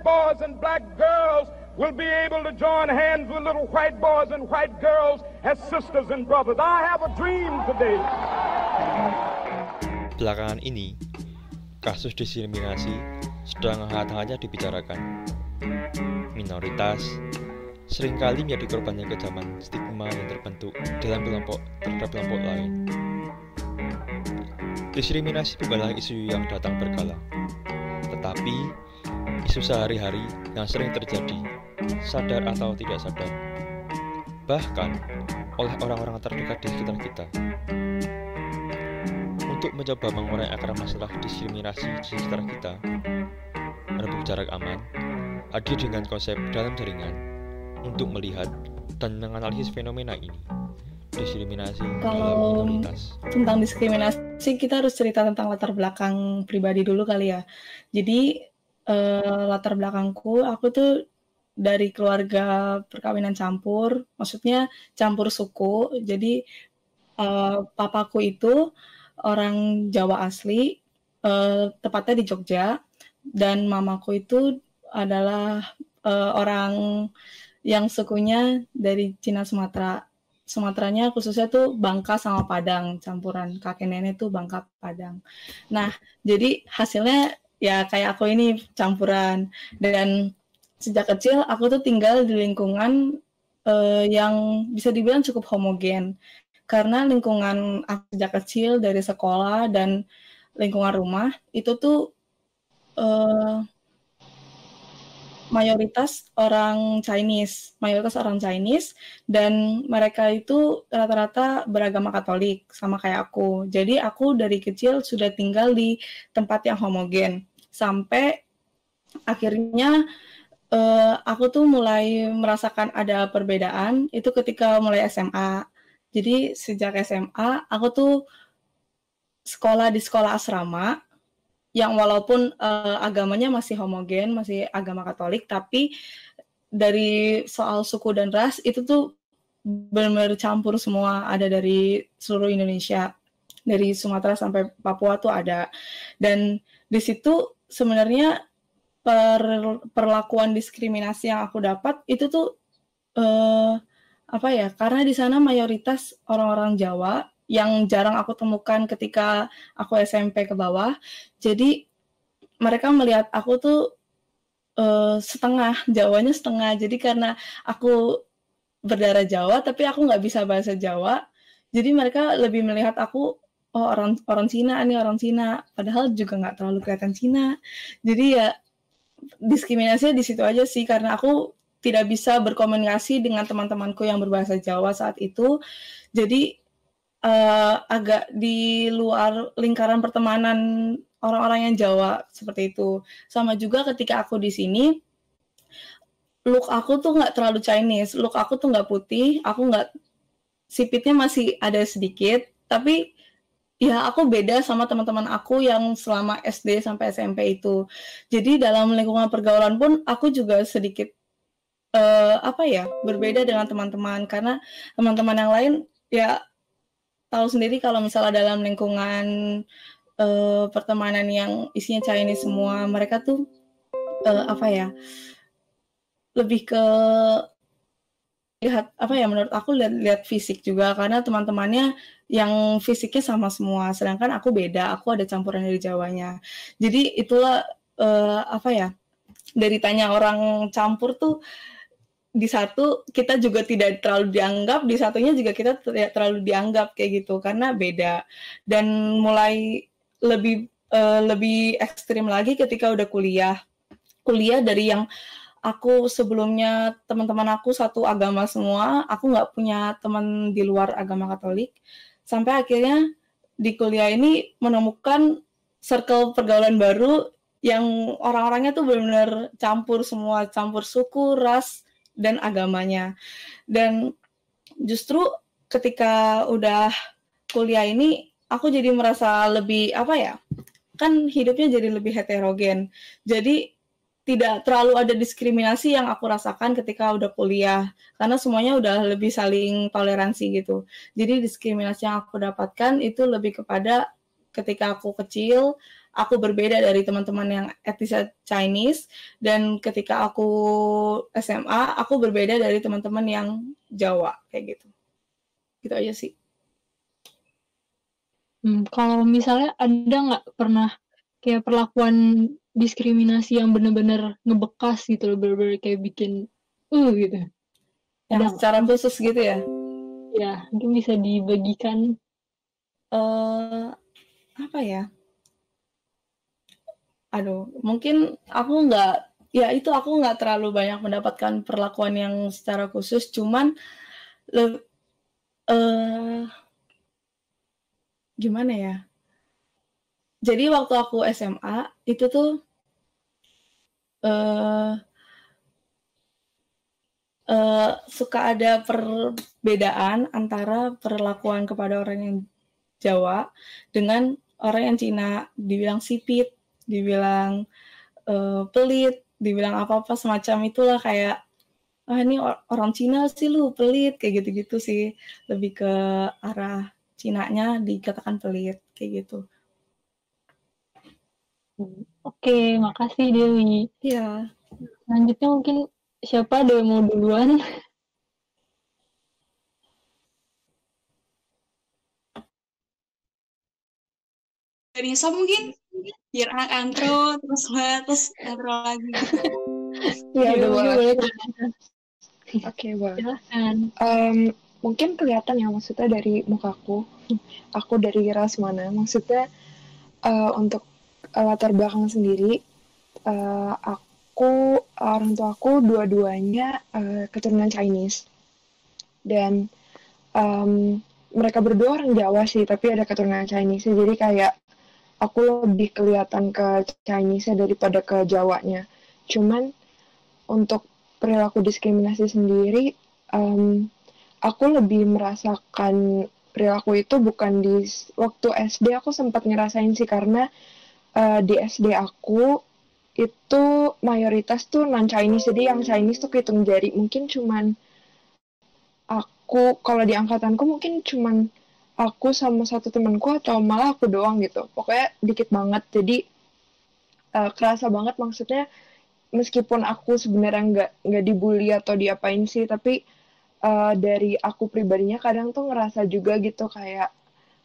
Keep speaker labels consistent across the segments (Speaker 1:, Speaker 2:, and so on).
Speaker 1: boys and black girls will be able to join hands with little white boys and white girls as sisters and brothers. I have a dream today.
Speaker 2: Belakangan ini, kasus diskriminasi sedang hangat-hangatnya dibicarakan. Minoritas seringkali menjadi korbannya kecaman stigma yang terbentuk dalam kelompok terhadap kelompok lain. Diskriminasi bukanlah isu yang datang berkala, tetapi isu sehari-hari yang sering terjadi, sadar atau tidak sadar, bahkan oleh orang-orang terdekat di sekitar kita. Untuk mencoba mengurai akar masalah diskriminasi di sekitar kita, menempuh jarak aman, hadir dengan konsep dalam jaringan untuk melihat dan menganalisis fenomena ini, diskriminasi dalam minoritas.
Speaker 3: Tentang diskriminasi, kita harus cerita tentang latar belakang pribadi dulu kali ya. Jadi latar belakangku, aku tuh dari keluarga perkawinan campur, maksudnya campur suku. Jadi papaku itu orang Jawa asli, tepatnya di Jogja, dan mamaku itu adalah orang yang sukunya dari Cina Sumatera. Sumateranya khususnya tuh Bangka sama Padang, campuran kakek nenek tuh Bangka Padang. Nah, jadi hasilnya ya kayak aku ini campuran. Dan sejak kecil aku tuh tinggal di lingkungan yang bisa dibilang cukup homogen. Karena lingkungan aku sejak kecil dari sekolah dan lingkungan rumah itu tuh mayoritas orang Chinese, dan mereka itu rata-rata beragama Katolik sama kayak aku. Jadi aku dari kecil sudah tinggal di tempat yang homogen sampai akhirnya aku tuh mulai merasakan ada perbedaan itu ketika mulai SMA. Jadi sejak SMA aku tuh sekolah di sekolah asrama yang walaupun agamanya masih homogen, masih agama Katolik, tapi dari soal suku dan ras itu tuh benar-benar campur semua, ada dari seluruh Indonesia, dari Sumatera sampai Papua tuh ada. Dan di situ sebenarnya perlakuan diskriminasi yang aku dapat itu tuh karena di sana mayoritas orang-orang Jawa yang jarang aku temukan ketika aku SMP ke bawah. Jadi mereka melihat aku tuh setengah, Jawanya setengah. Jadi karena aku berdarah Jawa, tapi aku nggak bisa bahasa Jawa, jadi mereka lebih melihat aku, oh orang Cina nih, orang Cina. Padahal juga nggak terlalu kelihatan Cina. Jadi ya diskriminasinya di situ aja sih, karena aku tidak bisa berkomunikasi dengan teman-temanku yang berbahasa Jawa saat itu. Jadi agak di luar lingkaran pertemanan orang-orang yang Jawa seperti itu. Sama juga ketika aku di sini, look aku tuh nggak terlalu Chinese, look aku tuh nggak putih, aku nggak, sipitnya masih ada sedikit, tapi ya aku beda sama teman-teman aku yang selama SD sampai SMP itu. Jadi dalam lingkungan pergaulan pun aku juga sedikit berbeda dengan teman-teman, karena teman-teman yang lain ya tahu sendiri kalau misalnya dalam lingkungan pertemanan yang isinya Chinese semua, mereka tuh lebih ke lihat menurut aku lihat fisik juga, karena teman-temannya yang fisiknya sama semua, sedangkan aku beda, aku ada campuran dari Jawanya. Jadi itulah dari tanya orang campur tuh, di satu kita juga tidak terlalu dianggap, di satunya juga kita tidak terlalu dianggap kayak gitu, karena beda. Dan mulai lebih ekstrim lagi ketika udah kuliah dari yang aku sebelumnya teman-teman aku satu agama semua, aku nggak punya teman di luar agama Katolik, sampai akhirnya di kuliah ini menemukan circle pergaulan baru yang orang-orangnya tuh benar-benar campur semua, campur suku, ras, dan agamanya. Dan justru ketika udah kuliah ini, aku jadi merasa lebih kan hidupnya jadi lebih heterogen. Jadi tidak terlalu ada diskriminasi yang aku rasakan ketika udah kuliah, karena semuanya udah lebih saling toleransi gitu. Jadi diskriminasi yang aku dapatkan itu lebih kepada ketika aku kecil, aku berbeda dari teman-teman yang etnisnya Chinese, dan ketika aku SMA aku berbeda dari teman-teman yang Jawa kayak gitu. Gitu aja sih.
Speaker 4: Kalau misalnya ada nggak pernah kayak perlakuan diskriminasi yang benar-benar ngebekas gitu loh, bener-bener kayak bikin gitu. Ada
Speaker 3: Yang secara khusus gitu ya?
Speaker 4: Ya, mungkin bisa dibagikan.
Speaker 3: Apa ya? Aduh, mungkin aku nggak terlalu banyak mendapatkan perlakuan yang secara khusus, cuman gimana ya? Jadi waktu aku SMA itu tuh suka ada perbedaan antara perlakuan kepada orang yang Jawa dengan orang yang Cina. Dibilang sipit, dibilang pelit, dibilang apa-apa semacam itulah, kayak ini orang Cina sih lu pelit, kayak gitu-gitu sih. Lebih ke arah Cinanya dikatakan pelit kayak gitu.
Speaker 4: Oke, makasih Dewi.
Speaker 3: Iya.
Speaker 4: Selanjutnya mungkin siapa ada yang mau duluan?
Speaker 5: Nisa mungkin biar anak antro terus antro lagi.
Speaker 6: Iya, udah boleh.
Speaker 4: Oke, boleh.
Speaker 6: Silahkan. Mungkin kelihatan ya, maksudnya dari mukaku. Aku dari ras mana? Maksudnya untuk latar belakang sendiri, orang tua aku dua-duanya keturunan Chinese. Dan mereka berdua orang Jawa sih, tapi ada keturunan Chinese. Jadi kayak aku lebih kelihatan ke Chinese daripada ke Jawanya. Cuman untuk perilaku diskriminasi sendiri, aku lebih merasakan perilaku itu bukan di waktu SD. Aku sempat ngerasain sih, karena di SD aku itu mayoritas tuh non-Chinese, jadi yang Chinese tuh kehitung jari. Mungkin cuman aku, kalau di angkatanku mungkin cuman aku sama satu temanku atau malah aku doang gitu. Pokoknya dikit banget, jadi kerasa banget. Maksudnya meskipun aku sebenarnya nggak dibully atau diapain sih, tapi dari aku pribadinya kadang tuh ngerasa juga gitu, kayak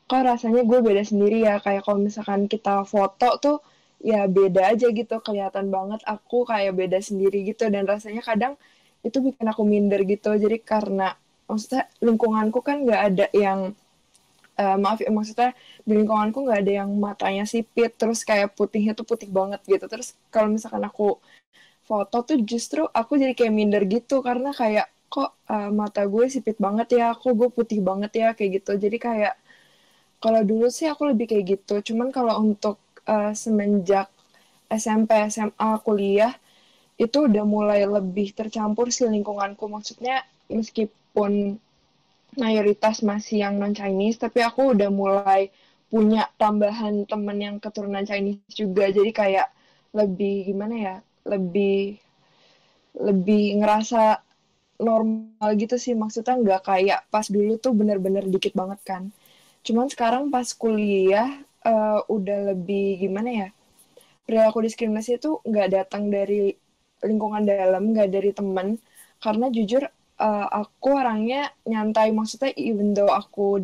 Speaker 6: kok rasanya gue beda sendiri ya. Kayak kalau misalkan kita foto tuh ya beda aja gitu, kelihatan banget aku kayak beda sendiri gitu, dan rasanya kadang itu bikin aku minder gitu. Jadi karena maksudnya lingkunganku kan nggak ada yang maaf ya, maksudnya di lingkunganku nggak ada yang matanya sipit terus kayak putihnya tuh putih banget gitu. Terus kalau misalkan aku foto tuh justru aku jadi kayak minder gitu, karena kayak kok mata gue sipit banget ya, gue putih banget ya, kayak gitu. Jadi kayak kalau dulu sih aku lebih kayak gitu. Cuman kalau untuk semenjak SMP, SMA, kuliah itu udah mulai lebih tercampur sih lingkunganku. Maksudnya meskipun mayoritas masih yang non-Chinese, tapi aku udah mulai punya tambahan temen yang keturunan Chinese juga. Jadi kayak lebih gimana ya, lebih ngerasa normal gitu sih. Maksudnya nggak kayak pas dulu tuh bener-bener dikit banget kan. Cuman sekarang pas kuliah udah lebih gimana ya, perilaku diskriminasi itu nggak datang dari lingkungan dalam, nggak dari temen. Karena jujur aku orangnya nyantai. Maksudnya even though aku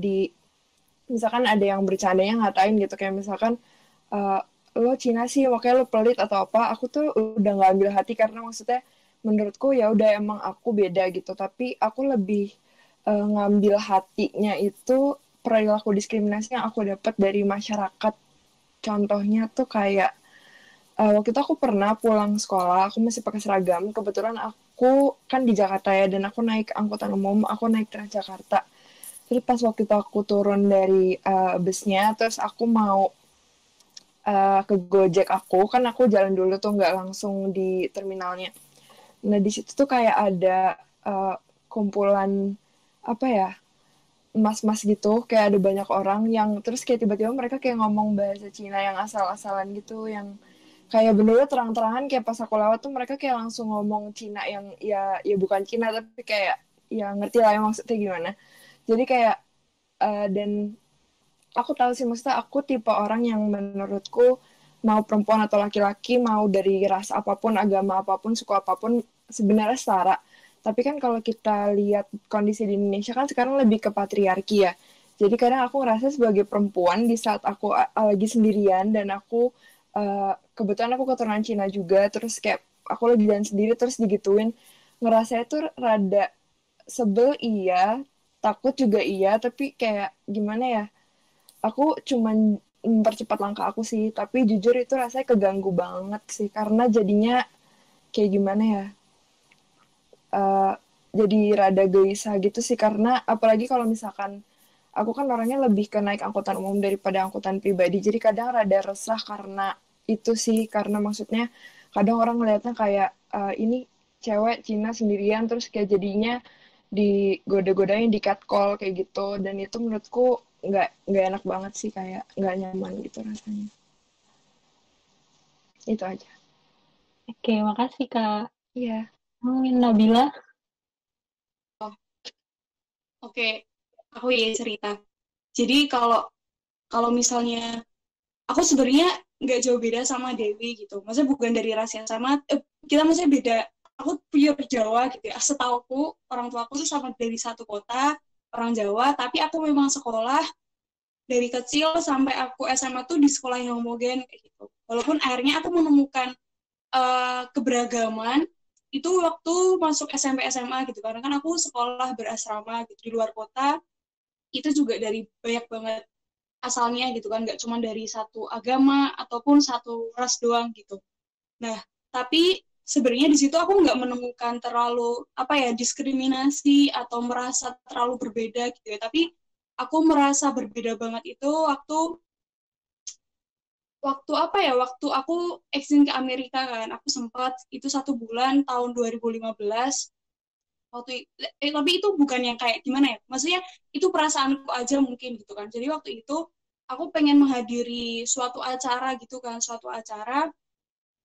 Speaker 6: misalkan ada yang bercandanya ngatain gitu, kayak misalkan lo Cina sih makanya lo pelit atau apa, aku tuh udah nggak ambil hati, karena maksudnya menurutku ya udah emang aku beda gitu. Tapi aku lebih ngambil hatinya itu perilaku diskriminasi yang aku dapat dari masyarakat. Contohnya tuh kayak waktu itu aku pernah pulang sekolah, aku masih pakai seragam. Kebetulan aku kan di Jakarta ya, dan aku naik angkutan umum, aku naik Transjakarta. Terus pas waktu itu aku turun dari busnya, terus aku mau ke Gojek kan aku jalan dulu tuh, nggak langsung di terminalnya. Nah di situ tuh kayak ada kumpulan apa ya, mas-mas gitu, kayak ada banyak orang yang terus kayak tiba-tiba mereka kayak ngomong bahasa Cina yang asal-asalan gitu, yang kayak bener-bener terang-terangan. Kayak pas aku lewat tuh mereka kayak langsung ngomong Cina yang ya bukan Cina, tapi kayak ya ngerti lah ya maksudnya gimana. Jadi kayak dan aku tahu sih, maksudnya aku tipe orang yang menurutku mau perempuan atau laki-laki, mau dari ras apapun, agama apapun, suku apapun, sebenarnya setara. Tapi kan kalau kita lihat kondisi di Indonesia kan sekarang lebih ke patriarki ya. Jadi kadang aku ngerasa sebagai perempuan di saat aku lagi sendirian dan aku kebetulan aku keturunan Cina juga, terus kayak aku lagi jalan sendiri terus digituin, ngerasa itu rada sebel iya, takut juga iya, tapi kayak gimana ya, aku cuman mempercepat langkah aku sih, tapi jujur itu rasanya keganggu banget sih, karena jadinya kayak gimana ya, eh, jadi rada gelisah gitu sih, karena apalagi kalau misalkan aku kan orangnya lebih ke naik angkutan umum daripada angkutan pribadi, jadi kadang rada resah karena itu sih, karena maksudnya kadang orang ngeliatnya kayak ini cewek Cina sendirian terus kayak jadinya digoda-godain, di catcall kayak gitu, dan itu menurutku nggak enak banget sih, kayak nggak nyaman gitu rasanya. Itu aja.
Speaker 4: Oke, makasih Kak.
Speaker 6: Iya.
Speaker 4: Nabila.
Speaker 5: Oke, aku ya cerita. Jadi kalau misalnya aku sebenarnya nggak jauh beda sama Dewi gitu. Maksudnya bukan dari ras yang sama. Kita maksudnya beda. Aku pure Jawa gitu ya. Setauku orang tua aku tuh sama dari satu kota, orang Jawa. Tapi aku memang sekolah dari kecil sampai aku SMA tuh di sekolah yang homogen kayak gitu. Walaupun akhirnya aku menemukan keberagaman itu waktu masuk SMP SMA gitu, karena kan aku sekolah berasrama gitu di luar kota, itu juga dari banyak banget asalnya gitu kan, nggak cuma dari satu agama ataupun satu ras doang gitu. Nah, tapi sebenarnya di situ aku nggak menemukan terlalu diskriminasi atau merasa terlalu berbeda gitu ya, tapi aku merasa berbeda banget itu waktu aku exchange ke Amerika kan, aku sempat itu 1 bulan tahun 2015 tapi itu bukan yang kayak gimana ya, maksudnya itu perasaanku aja mungkin gitu kan. Jadi waktu itu aku pengen menghadiri suatu acara gitu kan, suatu acara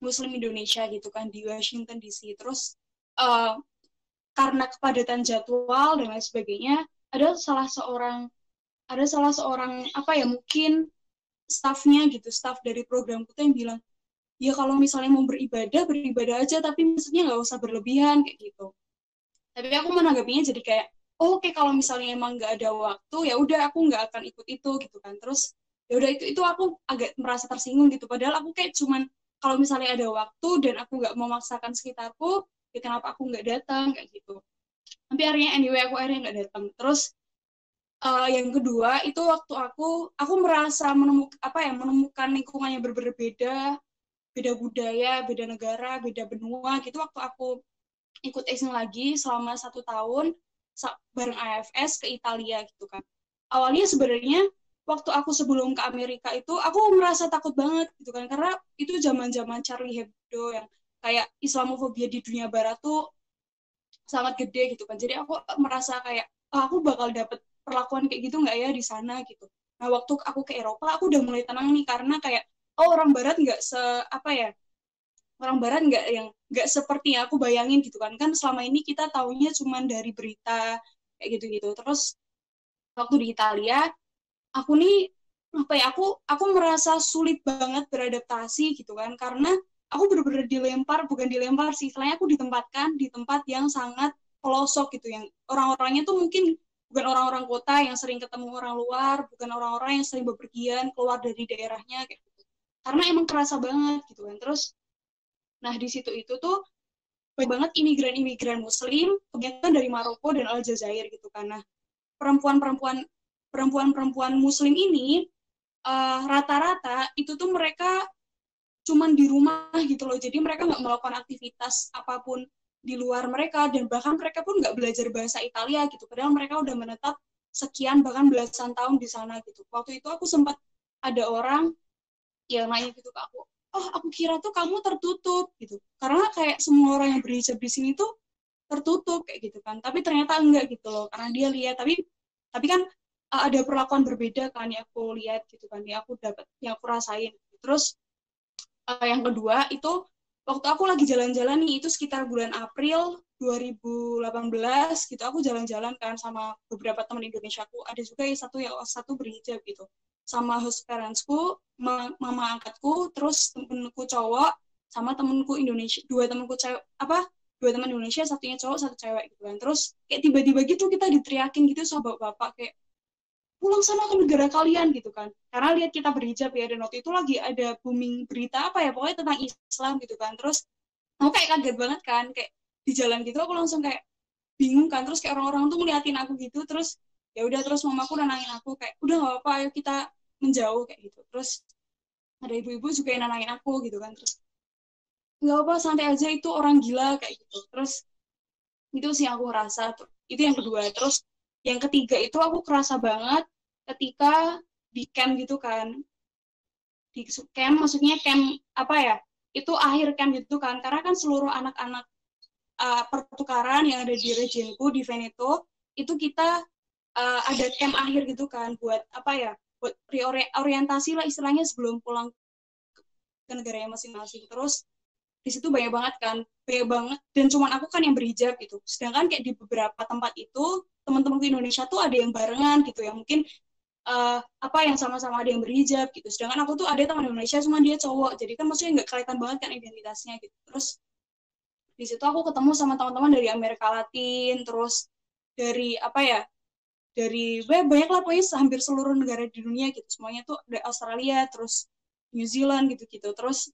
Speaker 5: Muslim Indonesia gitu kan di Washington DC. Terus karena kepadatan jadwal dan lain sebagainya, ada salah seorang mungkin staffnya gitu, staff dari programku tuh yang bilang, ya kalau misalnya mau beribadah aja, tapi maksudnya nggak usah berlebihan kayak gitu. Tapi aku menanggapinya jadi kayak, oke, kalau misalnya emang nggak ada waktu, ya udah aku nggak akan ikut itu gitu kan. Terus ya udah itu aku agak merasa tersinggung gitu. Padahal aku kayak cuman kalau misalnya ada waktu dan aku nggak memaksakan sekitarku, ya kenapa aku nggak datang kayak gitu. Tapi akhirnya aku nggak datang. Terus yang kedua itu waktu aku merasa menemukan lingkungan yang berbeda, beda budaya, beda negara, beda benua gitu waktu aku ikut exchange lagi selama 1 tahun bareng AFS ke Italia gitu kan. Awalnya sebenarnya waktu aku sebelum ke Amerika itu aku merasa takut banget gitu kan, karena itu zaman-zaman Charlie Hebdo yang kayak Islamofobia di dunia barat tuh sangat gede gitu kan. Jadi aku merasa kayak aku bakal dapet perlakuan kayak gitu nggak ya di sana gitu. Nah waktu aku ke Eropa aku udah mulai tenang nih, karena kayak orang Barat nggak orang Barat nggak seperti yang aku bayangin gitu kan. Kan selama ini kita taunya cuma dari berita kayak gitu-gitu. Terus waktu di Italia aku nih aku merasa sulit banget beradaptasi gitu kan, karena aku benar-benar bukan dilempar sih, istilahnya aku ditempatkan di tempat yang sangat pelosok gitu, yang orang-orangnya tuh mungkin bukan orang-orang kota yang sering ketemu orang luar, bukan orang-orang yang sering bepergian keluar dari daerahnya kayak gitu. Karena emang kerasa banget gitu kan. Terus nah di situ itu tuh banyak banget imigran Muslim, kebanyakan dari Maroko dan Aljazair gitu kan. Nah perempuan Muslim ini rata-rata itu tuh mereka cuman di rumah gitu loh. Jadi mereka nggak melakukan aktivitas apapun di luar mereka, dan bahkan mereka pun nggak belajar bahasa Italia gitu. Padahal mereka udah menetap sekian bahkan belasan tahun di sana gitu. Waktu itu aku sempat ada orang yang nanya gitu ke aku, oh aku kira tuh kamu tertutup gitu, karena kayak semua orang yang berhijab di sini tuh tertutup kayak gitu kan. Tapi ternyata enggak gitu loh, karena dia lihat, tapi kan ada perlakuan berbeda kan yang aku lihat gitu kan, yang aku dapat, yang aku rasain. Terus yang kedua itu waktu aku lagi jalan-jalan nih, itu sekitar bulan April 2018 gitu, aku jalan-jalan kan sama beberapa teman Indonesia aku, ada juga yang satu berhijab gitu. sama host parentsku, mama angkatku, terus temenku cowok, sama temenku Indonesia, dua temen Indonesia, satunya cowok, satu cewek gitu kan. Terus kayak tiba-tiba gitu kita diteriakin gitu sama bapak kayak, pulang sana ke negara kalian gitu kan. Karena lihat kita berhijab ya, dan waktu itu lagi ada booming berita apa ya, pokoknya tentang Islam gitu kan. Terus aku kayak kaget banget kan, kayak di jalan gitu aku langsung kayak bingung kan. Terus kayak orang-orang tuh ngeliatin aku gitu, terus ya udah, terus mamaku nenangin aku kayak, udah gak apa-apa, ayo kita menjauh kayak gitu. Terus ada ibu-ibu juga yang nenangin aku gitu kan. Terus nggak apa, santai aja, itu orang gila kayak gitu. Terus itu sih aku rasa tuh, itu yang kedua. Terus yang ketiga itu aku kerasa banget ketika di camp gitu kan. Di camp, maksudnya camp apa ya, itu akhir camp gitu kan, karena kan seluruh anak-anak pertukaran yang ada di regionku di Veneto itu kita ada camp akhir gitu kan, buat apa ya, buat orientasi lah istilahnya sebelum pulang ke negaranya masing-masing. Terus di situ banyak banget kan, banyak banget, dan cuman aku kan yang berhijab gitu. Sedangkan kayak di beberapa tempat itu teman-teman di Indonesia tuh ada yang barengan gitu ya, mungkin yang sama-sama ada yang berhijab gitu. Sedangkan aku tuh ada teman Indonesia cuma dia cowok, jadi kan maksudnya nggak kelihatan banget kan identitasnya gitu. Terus di situ aku ketemu sama teman-teman dari Amerika Latin, terus dari dari banyak lah pokoknya hampir seluruh negara di dunia gitu, semuanya tuh dari Australia, terus New Zealand gitu-gitu. Terus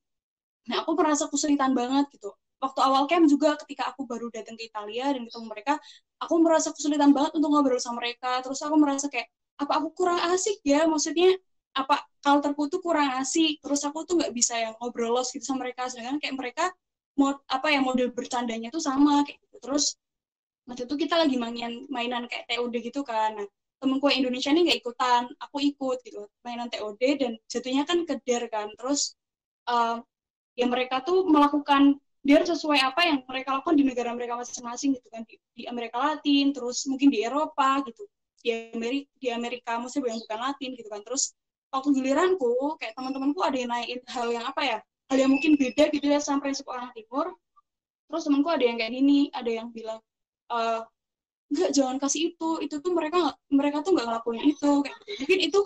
Speaker 5: nah aku merasa kesulitan banget gitu. Waktu awal camp juga ketika aku baru datang ke Italia dan ketemu mereka, aku merasa kesulitan banget untuk ngobrol sama mereka. Terus aku merasa kayak, apa aku kurang asik ya? Maksudnya, apa culture-ku tuh kurang asik. Terus aku tuh nggak bisa yang ngobrol los gitu sama mereka. Sedangkan kayak mereka, model bercandanya tuh sama kayak gitu. Terus waktu itu kita lagi mainan kayak TOD gitu kan. Nah, temenku yang Indonesia ini nggak ikutan, aku ikut gitu. Mainan TOD dan jatuhnya kan keder kan. Terus ya mereka tuh melakukan dia sesuai apa yang mereka lakukan di negara mereka masing-masing gitu kan, di Amerika Latin, terus mungkin di Eropa gitu, di Amerika maksudnya yang bukan Latin gitu kan. Terus waktu giliranku kayak teman-temanku ada yang naikin hal yang hal yang mungkin beda gitu ya sama prinsip orang Timur. Terus temanku ada yang kayak gini, ada yang bilang enggak, jangan kasih itu tuh mereka tuh nggak ngelakuin itu kayak gitu. Mungkin itu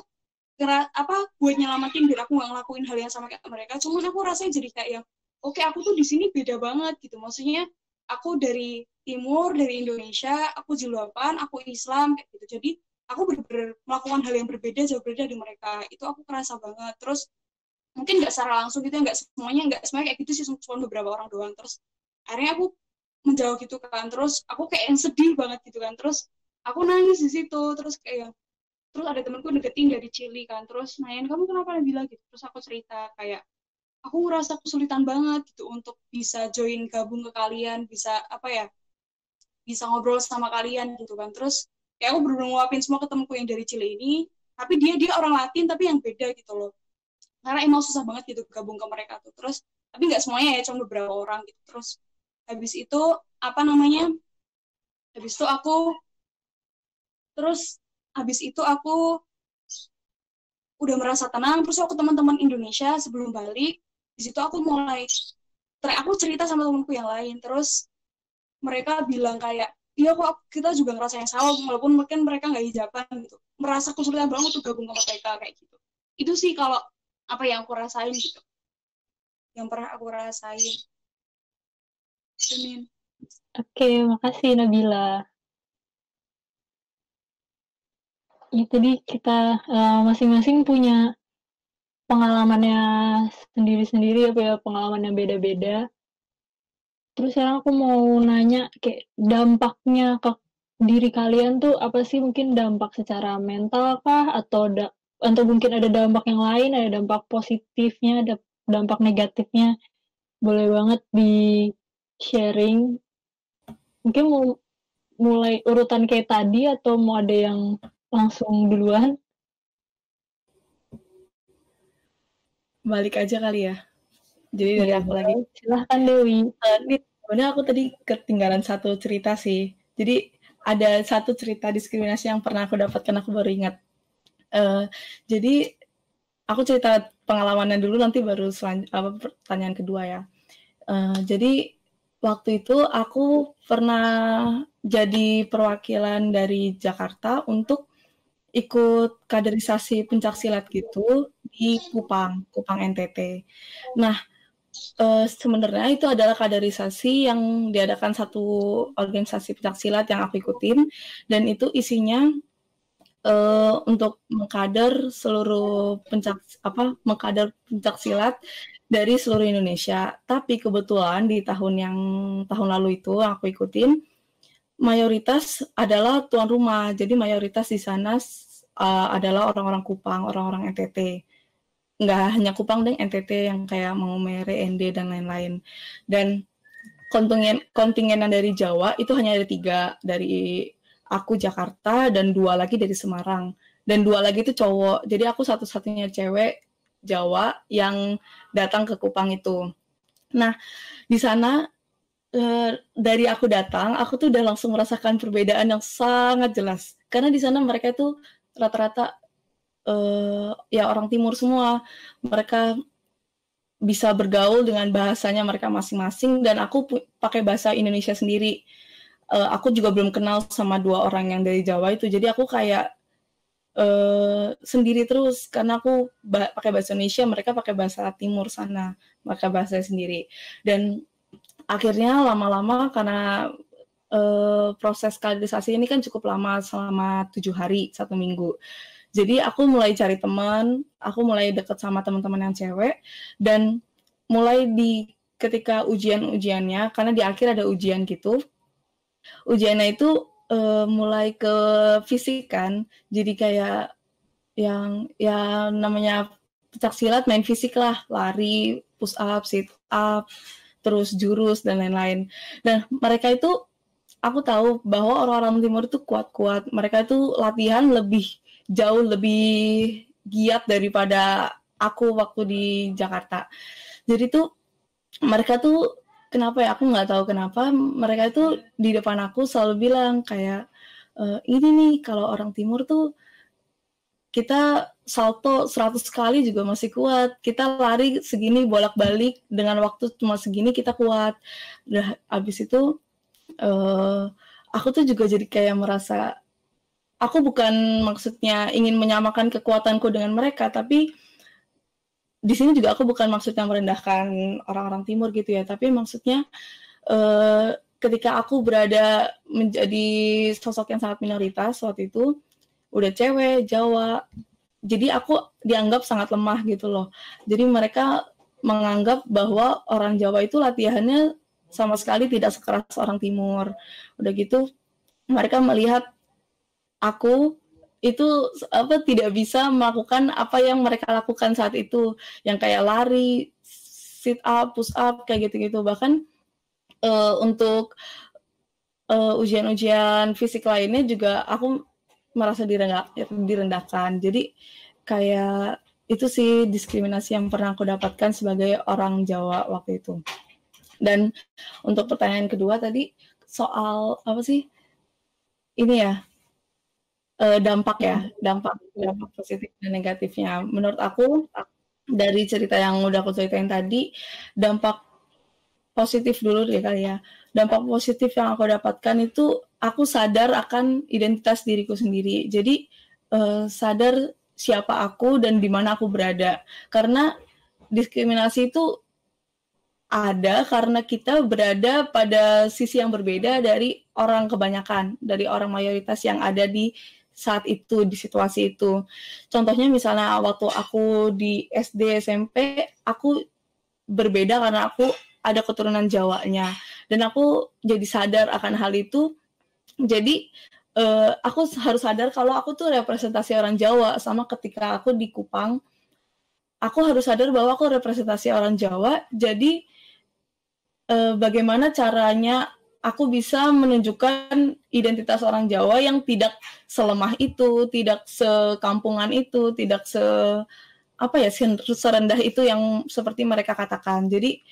Speaker 5: buat nyelamatin biar aku nggak ngelakuin hal yang sama kayak mereka. Cuman aku rasanya jadi kayak yang oke, aku tuh di sini beda banget gitu. Maksudnya aku dari Timur, dari Indonesia, aku jilbaban, aku Islam kayak gitu. Jadi aku benar-benar melakukan hal yang berbeda, jauh berbeda dari mereka. Itu aku kerasa banget. Terus mungkin nggak secara langsung gitu, nggak semuanya kayak gitu sih, cuma beberapa orang doang. Terus akhirnya aku menjauh gitu kan. Terus aku kayak yang sedih banget gitu kan. Terus aku nangis di situ. Terus kayak terus ada temanku deketin dari Chili kan, terus nanyain kamu kenapa Nabila gitu. Terus aku cerita kayak aku ngerasa kesulitan banget gitu untuk bisa gabung ke kalian, bisa bisa ngobrol sama kalian gitu kan. Terus kayak aku berusaha nguapin semua ke temanku yang dari Chili ini, tapi dia orang Latin tapi yang beda gitu loh, karena emang susah banget gitu gabung ke mereka tuh. Terus tapi nggak semuanya ya, cuma beberapa orang gitu. Terus habis itu habis itu aku udah merasa tenang. Terus aku teman-teman Indonesia sebelum balik, di situ aku cerita sama temanku yang lain. Terus mereka bilang kayak, iya kok kita juga ngerasa yang sama, walaupun mungkin mereka nggak hijaban gitu. Merasa kesulitan banget untuk gabung sama mereka kayak gitu. Itu sih kalau apa yang aku rasain gitu, yang pernah aku rasain. Amin.
Speaker 4: Oke, makasih Nabila. Ya, tadi kita masing-masing punya pengalamannya sendiri-sendiri, pengalaman yang beda-beda. Terus sekarang aku mau nanya kayak dampaknya ke diri kalian tuh apa sih? Mungkin dampak secara mental kah, atau mungkin ada dampak yang lain, ada dampak positifnya, ada dampak negatifnya. Boleh banget di sharing. Mungkin mau mulai urutan kayak tadi atau mau ada yang langsung duluan?
Speaker 3: Balik aja kali ya. Jadi dari aku lagi.
Speaker 4: Silahkan Dewi.
Speaker 3: Sebenarnya aku tadi ketinggalan satu cerita sih. Jadi ada satu cerita diskriminasi yang pernah aku dapatkan, aku baru ingat. Jadi aku cerita pengalamannya dulu, nanti baru pertanyaan kedua ya. Jadi waktu itu aku pernah jadi perwakilan dari Jakarta untuk ikut kaderisasi pencaksilat gitu di Kupang NTT. Nah, sebenarnya itu adalah kaderisasi yang diadakan satu organisasi pencaksilat yang aku ikutin, dan itu isinya untuk mengkader seluruh mengkader pencaksilat dari seluruh Indonesia. Tapi kebetulan di tahun lalu itu aku ikutin, mayoritas adalah tuan rumah. Jadi mayoritas di sana adalah orang-orang Kupang, orang-orang NTT. Nggak hanya Kupang dan NTT yang kayak Maumere, ND, dan lain-lain. Dan kontingenan dari Jawa itu hanya ada 3, dari aku Jakarta dan 2 lagi dari Semarang. Dan 2 lagi itu cowok. Jadi aku satu-satunya cewek Jawa yang datang ke Kupang itu. Nah, di sana dari aku datang, aku tuh udah langsung merasakan perbedaan yang sangat jelas. Karena di sana mereka itu rata-rata ya orang timur semua. Mereka bisa bergaul dengan bahasanya mereka masing-masing, dan aku pakai bahasa Indonesia sendiri. Aku juga belum kenal sama 2 orang yang dari Jawa itu, jadi aku kayak sendiri terus, karena aku pakai bahasa Indonesia, mereka pakai bahasa Timur sana, pakai bahasa sendiri. Dan akhirnya lama-lama, karena proses kaderisasi ini kan cukup lama, selama 7 hari, 1 minggu. Jadi aku mulai cari teman, aku mulai deket sama teman-teman yang cewek, dan mulai ketika ujiannya, karena di akhir ada ujian gitu, ujiannya itu mulai ke fisik kan, jadi kayak yang ya namanya pencaksilat main fisik lah, lari, push up, sit up, terus jurus dan lain-lain. Dan mereka itu, aku tahu bahwa orang-orang timur itu kuat-kuat, mereka itu latihan jauh lebih giat daripada aku waktu di Jakarta. Jadi tuh mereka tuh kenapa ya, aku nggak tahu kenapa mereka itu di depan aku selalu bilang kayak, ini nih kalau orang timur tuh kita salto 100 kali juga masih kuat, kita lari segini bolak-balik dengan waktu cuma segini kita kuat. Udah abis itu aku tuh juga jadi kayak merasa, aku bukan maksudnya ingin menyamakan kekuatanku dengan mereka, tapi di sini juga aku bukan maksudnya merendahkan orang-orang timur gitu ya, tapi maksudnya ketika aku berada menjadi sosok yang sangat minoritas waktu itu, udah cewek, Jawa, jadi aku dianggap sangat lemah gitu loh. Jadi mereka menganggap bahwa orang Jawa itu latihannya sama sekali tidak sekeras orang timur. Udah gitu mereka melihat aku itu tidak bisa melakukan apa yang mereka lakukan saat itu, yang kayak lari, sit up, push up, kayak gitu-gitu. Bahkan untuk ujian-ujian fisik lainnya juga aku merasa direndahkan. Jadi kayak itu sih diskriminasi yang pernah aku dapatkan sebagai orang Jawa waktu itu. Dan untuk pertanyaan kedua tadi soal apa sih? Ini ya, dampak positif dan negatifnya. Menurut aku dari cerita yang udah aku ceritain tadi, dampak positif dulu deh kali ya. Dampak positif yang aku dapatkan itu aku sadar akan identitas diriku sendiri. Jadi sadar siapa aku dan di mana aku berada. Karena diskriminasi itu ada karena kita berada pada sisi yang berbeda dari orang kebanyakan, dari orang mayoritas yang ada di saat itu, di situasi itu. Contohnya misalnya waktu aku di SD, SMP, aku berbeda karena aku ada keturunan Jawanya. Dan aku jadi sadar akan hal itu. Jadi aku harus sadar kalau aku tuh representasi orang Jawa. Sama ketika aku di Kupang, aku harus sadar bahwa aku representasi orang Jawa. Jadi bagaimana caranya aku bisa menunjukkan identitas orang Jawa yang tidak selemah itu, tidak sekampungan itu, tidak serendah itu yang seperti mereka katakan. Jadi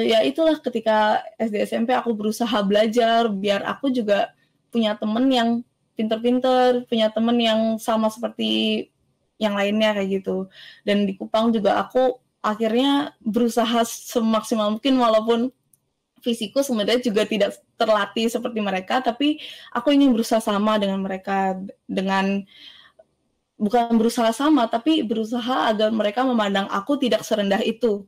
Speaker 3: ya itulah ketika SD SMP aku berusaha belajar biar aku juga punya temen yang pinter-pinter, punya temen yang sama seperti yang lainnya kayak gitu. Dan di Kupang juga aku akhirnya berusaha semaksimal mungkin walaupun fisikku sebenarnya juga tidak terlatih seperti mereka, tapi aku ingin berusaha sama dengan mereka, bukan berusaha sama, tapi berusaha agar mereka memandang aku tidak serendah itu.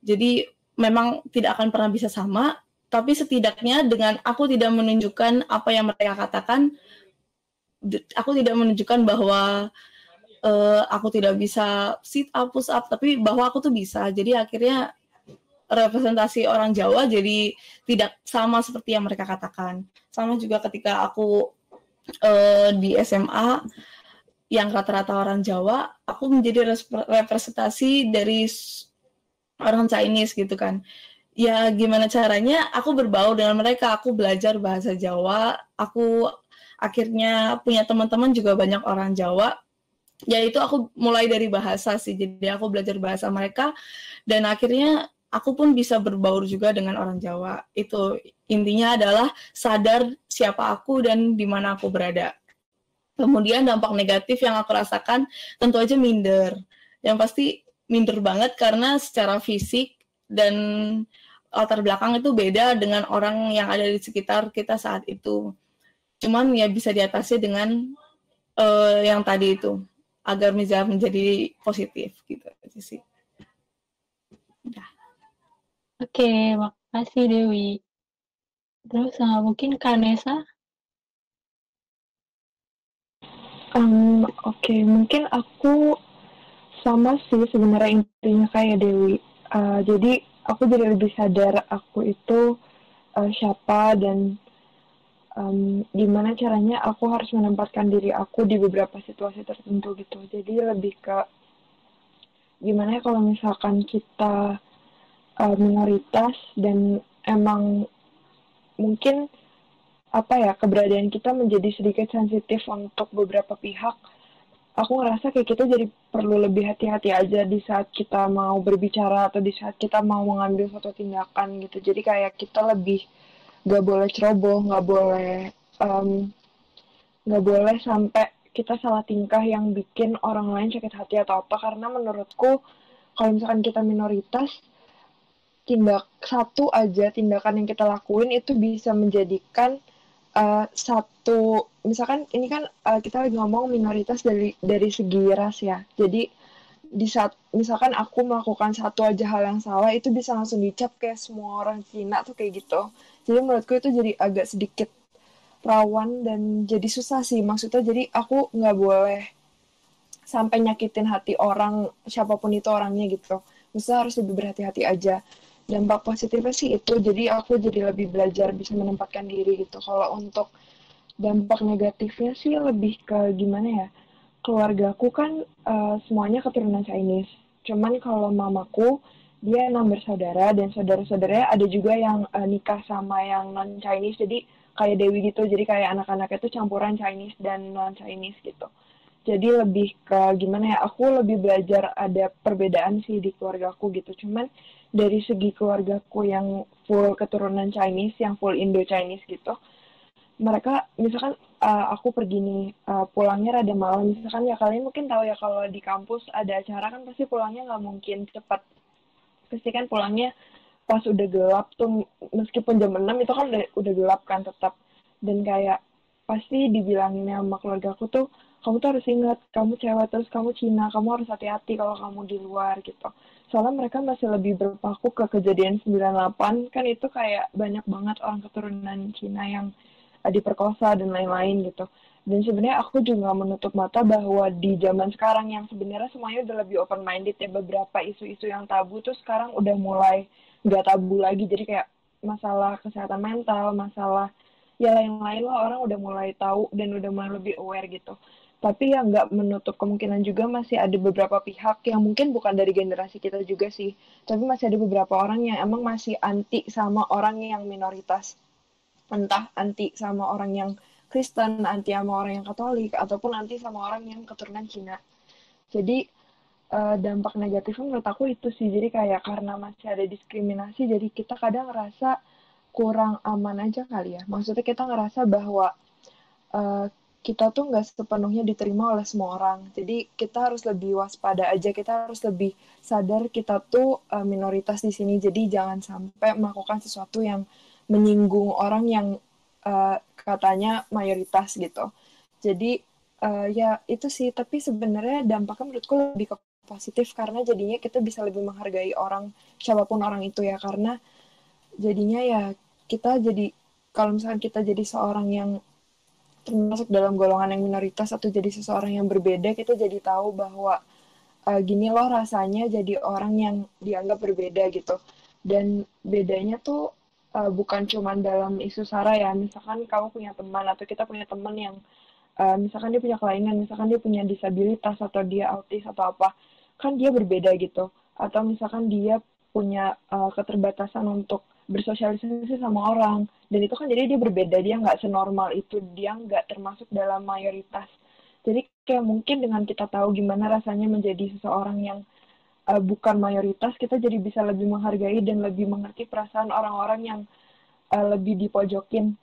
Speaker 3: Jadi memang tidak akan pernah bisa sama, tapi setidaknya dengan aku tidak menunjukkan apa yang mereka katakan, aku tidak menunjukkan bahwa aku tidak bisa sit up, push up, tapi bahwa aku tuh bisa. Jadi akhirnya representasi orang Jawa jadi tidak sama seperti yang mereka katakan. Sama juga ketika aku di SMA yang rata-rata orang Jawa, aku menjadi representasi dari orang Chinese gitu kan. Ya gimana caranya aku berbaur dengan mereka, aku belajar bahasa Jawa, aku akhirnya punya teman-teman juga banyak orang Jawa. Ya itu aku mulai dari bahasa sih, jadi aku belajar bahasa mereka dan akhirnya aku pun bisa berbaur juga dengan orang Jawa. Itu intinya adalah sadar siapa aku dan di mana aku berada. Kemudian dampak negatif yang aku rasakan tentu aja minder. Yang pasti minder banget karena secara fisik dan latar belakang itu beda dengan orang yang ada di sekitar kita saat itu. Cuman ya bisa diatasi dengan yang tadi itu, agar bisa menjadi positif gitu aja sih. Udah.
Speaker 4: Oke, makasih Dewi. Terus mungkin Kanesa?
Speaker 6: Oke, mungkin aku sama sih sebenarnya intinya kayak Dewi. Jadi aku jadi lebih sadar aku itu siapa dan gimana caranya aku harus menempatkan diri aku di beberapa situasi tertentu gitu. Jadi lebih ke gimana kalau misalkan kita minoritas dan emang mungkin keberadaan kita menjadi sedikit sensitif untuk beberapa pihak. Aku ngerasa kayak kita jadi perlu lebih hati-hati aja di saat kita mau berbicara atau di saat kita mau mengambil suatu tindakan gitu. Jadi kayak kita lebih gak boleh ceroboh, gak boleh sampai kita salah tingkah yang bikin orang lain sakit hati atau apa. Karena menurutku kalau misalkan kita minoritas, tindakan yang kita lakuin itu bisa menjadikan misalkan ini kan kita lagi ngomong minoritas dari segi ras ya. Jadi di saat misalkan aku melakukan satu aja hal yang salah, itu bisa langsung dicap kayak semua orang Cina tuh kayak gitu. Jadi menurutku itu jadi agak sedikit rawan dan jadi susah sih. Maksudnya jadi aku nggak boleh sampai nyakitin hati orang, siapapun itu orangnya gitu. Maksudnya harus lebih berhati-hati aja. Dampak positifnya sih itu, jadi aku jadi lebih belajar bisa menempatkan diri gitu. Kalau untuk dampak negatifnya sih lebih ke gimana ya, keluargaku kan semuanya keturunan Chinese. Cuman kalau mamaku, dia 6 bersaudara, dan saudara-saudaranya ada juga yang nikah sama yang non-Chinese, jadi kayak Dewi gitu, jadi kayak anak-anaknya itu campuran Chinese dan non-Chinese gitu. Jadi lebih ke gimana ya, aku lebih belajar ada perbedaan sih di keluargaku gitu. Cuman dari segi keluargaku yang full keturunan Chinese, yang full Indo-Chinese gitu, mereka misalkan aku pergi nih, pulangnya rada malam, misalkan ya kalian mungkin tahu ya kalau di kampus ada acara kan pasti pulangnya nggak mungkin cepat, pasti kan pulangnya pas udah gelap tuh, meskipun jam 6 itu kan udah gelap kan tetap, dan kayak pasti dibilangin sama keluarga aku tuh, kamu tuh harus ingat, kamu cewek, terus kamu Cina, kamu harus hati-hati kalau kamu di luar gitu. Soalnya mereka masih lebih berpaku ke kejadian 98, kan itu kayak banyak banget orang keturunan Cina yang diperkosa dan lain-lain gitu. Dan sebenarnya aku juga menutup mata bahwa di zaman sekarang yang sebenarnya semuanya udah lebih open minded ya, beberapa isu-isu yang tabu tuh sekarang udah mulai nggak tabu lagi. Jadi kayak masalah kesehatan mental, masalah ya lain-lain lah, orang udah mulai tahu dan udah mulai lebih aware gitu. Tapi yang nggak menutup kemungkinan juga masih ada beberapa pihak yang mungkin bukan dari generasi kita juga sih, tapi masih ada beberapa orang yang emang masih anti sama orang yang minoritas. Entah anti sama orang yang Kristen, anti sama orang yang Katolik, ataupun anti sama orang yang keturunan Cina. Jadi dampak negatifnya menurut aku itu sih. Jadi kayak karena masih ada diskriminasi, jadi kita kadang ngerasa kurang aman aja kali ya. Maksudnya kita ngerasa bahwa kita tuh nggak sepenuhnya diterima oleh semua orang. Jadi kita harus lebih waspada aja, kita harus lebih sadar kita tuh minoritas di sini. Jadi jangan sampai melakukan sesuatu yang menyinggung orang yang katanya mayoritas gitu. Jadi ya itu sih, tapi sebenarnya dampaknya menurutku lebih ke positif karena jadinya kita bisa lebih menghargai orang, siapapun orang itu ya, karena jadinya ya kita jadi, kalau misalkan kita jadi seorang yang termasuk dalam golongan yang minoritas atau jadi seseorang yang berbeda, kita jadi tahu bahwa gini loh rasanya jadi orang yang dianggap berbeda gitu. Dan bedanya tuh bukan cuma dalam isu sara ya, misalkan kamu punya teman atau kita punya teman yang misalkan dia punya kelainan, misalkan dia punya disabilitas atau dia autis atau apa, kan dia berbeda gitu. Atau misalkan dia punya keterbatasan untuk bersosialisasi sama orang, dan itu kan jadi dia berbeda, dia nggak senormal itu, dia nggak termasuk dalam mayoritas. Jadi kayak mungkin dengan kita tahu gimana rasanya menjadi seseorang yang bukan mayoritas, kita jadi bisa lebih menghargai dan lebih mengerti perasaan orang-orang yang lebih dipojokin.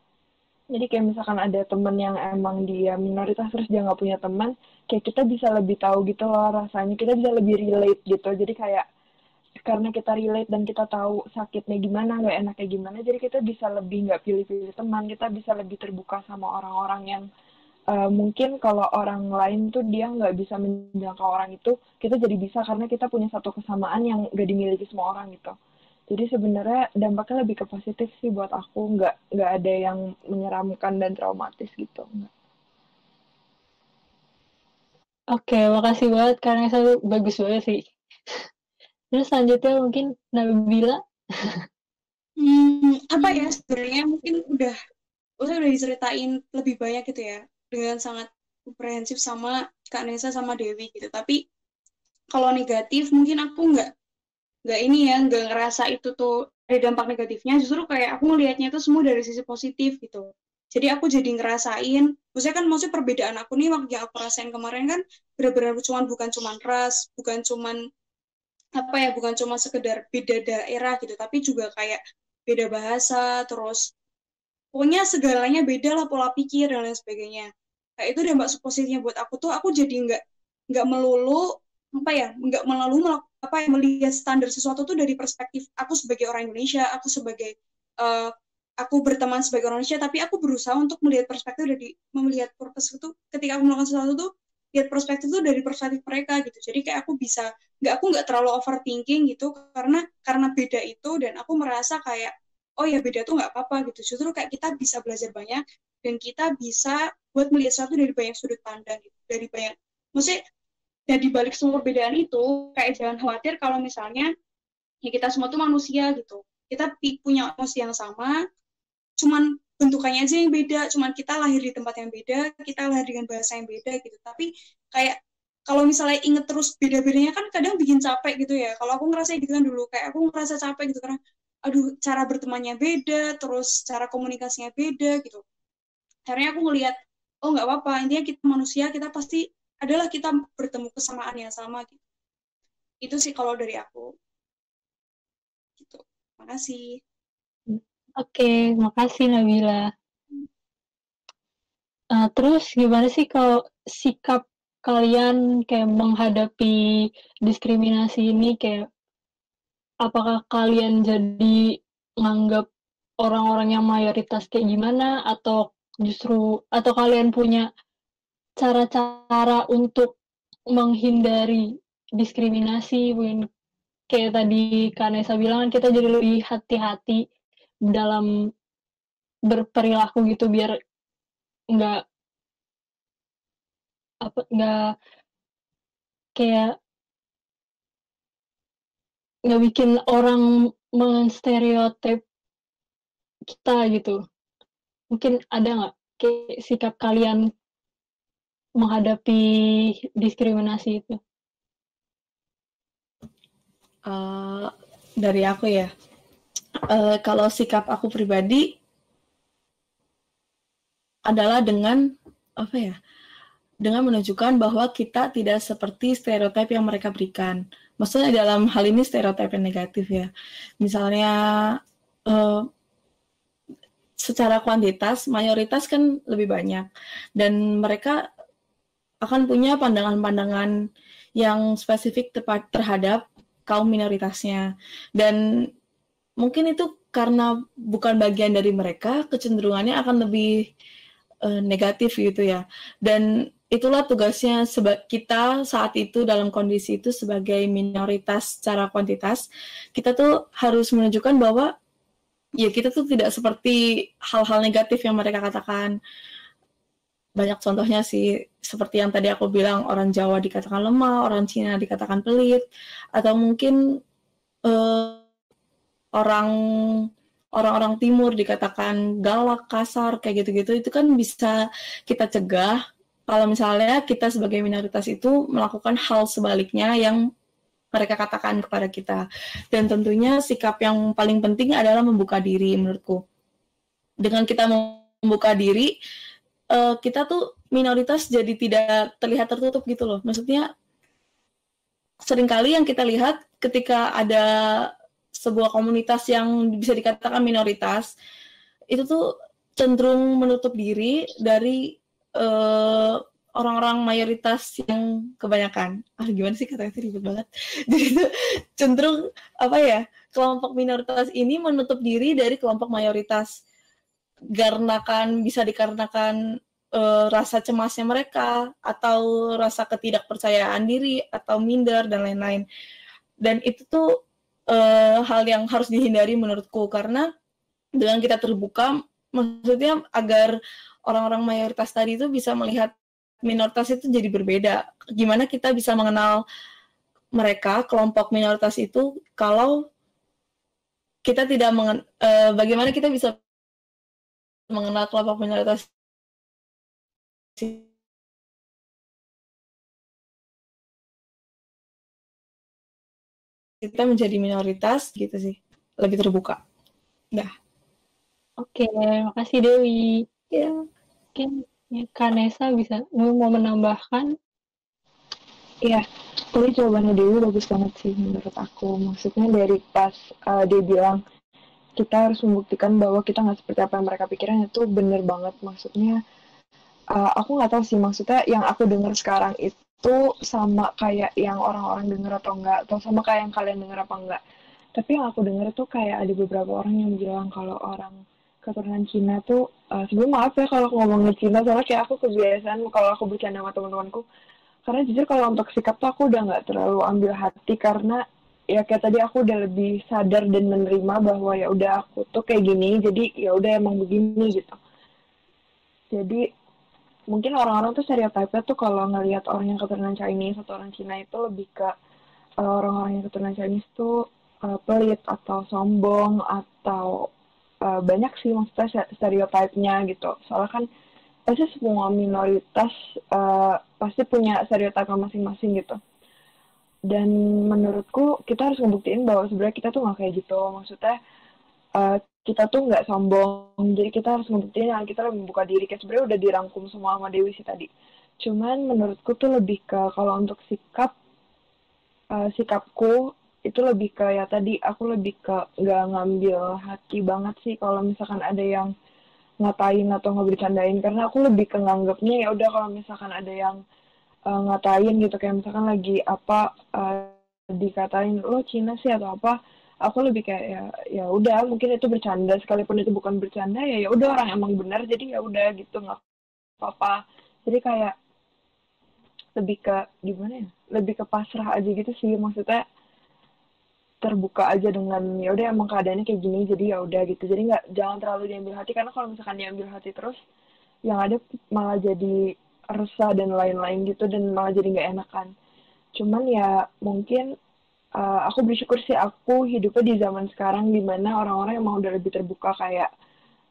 Speaker 6: Jadi kayak misalkan ada temen yang emang dia minoritas terus dia nggak punya teman, kayak kita bisa lebih tahu gitu loh rasanya, kita bisa lebih relate gitu. Jadi kayak karena kita relate dan kita tahu sakitnya gimana, nggak enaknya gimana, jadi kita bisa lebih nggak pilih-pilih teman, kita bisa lebih terbuka sama orang-orang yang mungkin kalau orang lain tuh dia nggak bisa menjangkau orang itu, kita jadi bisa karena kita punya satu kesamaan yang nggak dimiliki semua orang gitu. Jadi sebenarnya dampaknya lebih ke positif sih buat aku, nggak ada yang menyeramkan dan traumatis gitu. Nggak.
Speaker 4: Oke, makasih banget karena itu bagus banget sih. Terus selanjutnya mungkin Nabila.
Speaker 5: Apa ya, sebenarnya mungkin udah diceritain lebih banyak gitu ya, dengan sangat komprehensif sama Kak Nesa sama Dewi gitu. Tapi kalau negatif mungkin aku nggak ini ya, nggak ngerasa itu tuh ada dampak negatifnya, justru kayak aku ngelihatnya itu semua dari sisi positif gitu. Jadi aku jadi ngerasain, maksudnya perbedaan aku nih waktu yang aku rasain kemarin kan benar-benar bukan cuma ras, bukan cuma sekedar beda daerah gitu, tapi juga kayak beda bahasa, terus pokoknya segalanya beda lah, pola pikir dan lain sebagainya. Kayak itu dampak positifnya buat aku tuh, aku jadi nggak melulu melihat standar sesuatu tuh dari perspektif aku sebagai orang Indonesia, aku berteman sebagai orang Indonesia, tapi aku berusaha untuk melihat purpose itu ketika aku melakukan sesuatu tuh, lihat perspektif itu dari perspektif mereka gitu. Jadi kayak aku nggak terlalu overthinking gitu karena beda itu, dan aku merasa kayak oh ya beda tuh nggak apa-apa gitu. Justru kayak kita bisa belajar banyak dan kita bisa buat melihat sesuatu dari banyak sudut pandang gitu. Dan di balik semua perbedaan itu, kayak jangan khawatir kalau misalnya ya kita semua tuh manusia gitu. Kita punya emosi yang sama, cuman bentukannya aja yang beda, cuman kita lahir di tempat yang beda, kita lahir dengan bahasa yang beda gitu. Tapi kayak kalau misalnya inget terus beda-bedanya kan kadang bikin capek gitu ya. Kalau aku ngerasa gitu kan dulu, kayak aku ngerasa capek gitu karena aduh cara bertemannya beda, terus cara komunikasinya beda gitu. Akhirnya aku ngelihat, oh nggak apa-apa, intinya kita manusia, kita pasti kita bertemu kesamaan yang sama gitu. Itu sih kalau dari aku. Gitu. Makasih.
Speaker 4: Oke, makasih Nabila. Terus gimana sih kalau sikap kalian kayak menghadapi diskriminasi ini, kayak apakah kalian jadi menganggap orang-orang yang mayoritas kayak gimana, atau kalian punya cara-cara untuk menghindari diskriminasi? Mungkin kayak tadi Kak Nesa bilang kan, kita jadi lebih hati-hati dalam berperilaku gitu biar nggak kayak nggak bikin orang menstereotip kita gitu. Mungkin ada nggak kayak sikap kalian menghadapi diskriminasi itu?
Speaker 3: Dari aku ya, kalau sikap aku pribadi adalah dengan menunjukkan bahwa kita tidak seperti stereotip yang mereka berikan. Maksudnya dalam hal ini stereotip yang negatif ya. Misalnya secara kuantitas, mayoritas kan lebih banyak, dan mereka akan punya pandangan-pandangan yang spesifik terhadap kaum minoritasnya, dan mungkin itu karena bukan bagian dari mereka, kecenderungannya akan lebih negatif gitu ya. Dan itulah tugasnya kita saat itu dalam kondisi itu sebagai minoritas secara kuantitas, kita tuh harus menunjukkan bahwa ya kita tuh tidak seperti hal-hal negatif yang mereka katakan. Banyak contohnya sih, seperti yang tadi aku bilang, orang Jawa dikatakan lemah, orang Cina dikatakan pelit, atau mungkin orang-orang Timur dikatakan galak, kasar, kayak gitu-gitu. Itu kan bisa kita cegah kalau misalnya kita sebagai minoritas itu melakukan hal sebaliknya yang mereka katakan kepada kita. Dan tentunya sikap yang paling penting adalah membuka diri menurutku. Dengan kita membuka diri, kita tuh minoritas jadi tidak terlihat tertutup gitu loh. Maksudnya seringkali yang kita lihat ketika ada sebuah komunitas yang bisa dikatakan minoritas, itu tuh cenderung menutup diri dari orang-orang mayoritas yang kebanyakan. Gimana sih katanya ribet banget. Jadi itu cenderung kelompok minoritas ini menutup diri dari kelompok mayoritas. Bisa dikarenakan rasa cemasnya mereka, atau rasa ketidakpercayaan diri, atau minder, dan lain-lain. Dan itu tuh hal yang harus dihindari menurutku, karena dengan kita terbuka, maksudnya agar orang-orang mayoritas tadi itu bisa melihat minoritas itu jadi berbeda. Gimana kita bisa mengenal mereka, kelompok minoritas itu, kalau kita tidak bagaimana kita bisa mengenal kelompok minoritas kita menjadi minoritas gitu sih, lebih terbuka.
Speaker 4: Oke, makasih Dewi.
Speaker 3: Ya.
Speaker 4: Mungkin Kanesa bisa mau menambahkan?
Speaker 6: Iya, tadi jawabannya Dewi bagus banget sih menurut aku. Maksudnya dari pas dia bilang kita harus membuktikan bahwa kita nggak seperti apa yang mereka pikirin, itu bener banget. Maksudnya aku nggak tahu sih, maksudnya yang aku dengar sekarang itu sama kayak yang orang-orang dengar atau enggak, atau sama kayak yang kalian dengar apa enggak. Tapi yang aku dengar tuh kayak ada beberapa orang yang bilang kalau orang keturunan Cina tuh, sebelum maaf ya kalau aku ngomongin Cina, soalnya kayak aku kebiasaan kalau aku bercanda sama teman-temanku, karena jujur kalau untuk sikap tuh aku udah nggak terlalu ambil hati, karena ya kayak tadi aku udah lebih sadar dan menerima bahwa ya udah aku tuh kayak gini, jadi ya udah emang begini gitu. Jadi mungkin orang-orang tuh stereotipnya tuh kalau ngelihat orang yang keturunan Chinese atau orang Cina itu lebih ke orang-orang yang keturunan Chinese tuh pelit atau sombong, atau banyak sih maksudnya stereotipnya gitu. Soalnya kan pasti semua minoritas pasti punya stereotipnya masing-masing gitu. Dan menurutku kita harus ngebuktiin bahwa sebenarnya kita tuh nggak kayak gitu. Maksudnya kita tuh nggak sombong, jadi kita harus ngebuktiin yang kita lebih membuka diri. Kayak sebenarnya udah dirangkum semua sama Dewi sih tadi. Cuman menurutku tuh lebih ke kalau untuk sikapku itu lebih ke ya tadi, aku lebih ke nggak ngambil hati banget sih kalau misalkan ada yang ngatain atau ngebercandain, karena aku lebih ke nganggapnya ya udah kalau misalkan ada yang ngatain gitu, kayak misalkan lagi dikatain lo Cina sih atau apa, aku lebih kayak ya udah mungkin itu bercanda, sekalipun itu bukan bercanda ya udah orang emang benar, jadi ya udah gitu, nggak apa-apa. Jadi kayak lebih ke gimana ya, lebih ke pasrah aja gitu sih, maksudnya terbuka aja dengan ya udah emang keadaannya kayak gini, jadi ya udah gitu. Jadi jangan terlalu diambil hati, karena kalau misalkan diambil hati terus yang ada malah jadi resah dan lain-lain gitu, dan malah jadi nggak enakan. Cuman ya mungkin aku bersyukur sih aku hidupnya di zaman sekarang dimana orang-orang emang udah lebih terbuka, kayak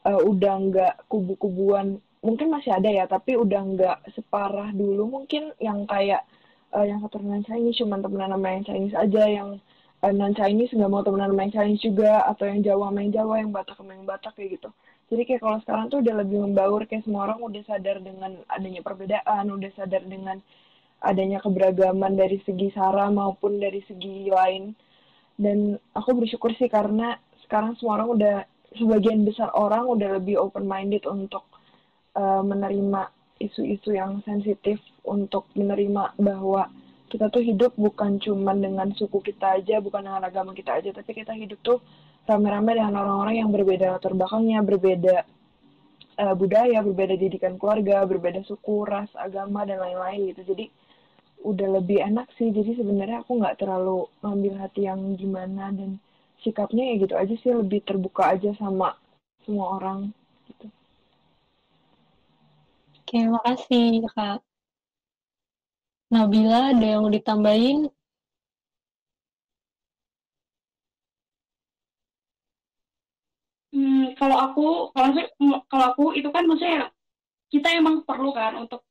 Speaker 6: udah nggak kubu-kubuan, mungkin masih ada ya, tapi udah nggak separah dulu mungkin yang kayak yang keturunan Chinese cuman temenan sama yang Chinese aja, yang non-Chinese nggak mau temenan sama yang Chinese juga, atau yang Jawa sama yang Jawa, yang Batak sama yang Batak, kayak gitu. Jadi kayak kalau sekarang tuh udah lebih membaur, kayak semua orang udah sadar dengan adanya perbedaan, udah sadar dengan adanya keberagaman dari segi sara maupun dari segi lain. Dan aku bersyukur sih karena sekarang semua orang udah, sebagian besar orang udah lebih open-minded untuk menerima isu-isu yang sensitif, untuk menerima bahwa kita tuh hidup bukan cuma dengan suku kita aja, bukan dengan agama kita aja, tapi kita hidup tuh rame-rame dengan orang-orang yang berbeda latar belakangnya, berbeda budaya, berbeda didikan keluarga, berbeda suku, ras, agama, dan lain-lain gitu. Jadi udah lebih enak sih. Jadi sebenarnya aku nggak terlalu ngambil hati yang gimana, dan sikapnya ya gitu aja sih, lebih terbuka aja sama semua orang gitu.
Speaker 4: Oke, makasih Kak. Nabila, ada yang mau ditambahin?
Speaker 5: Kalau aku itu kan maksudnya kita emang perlu kan untuk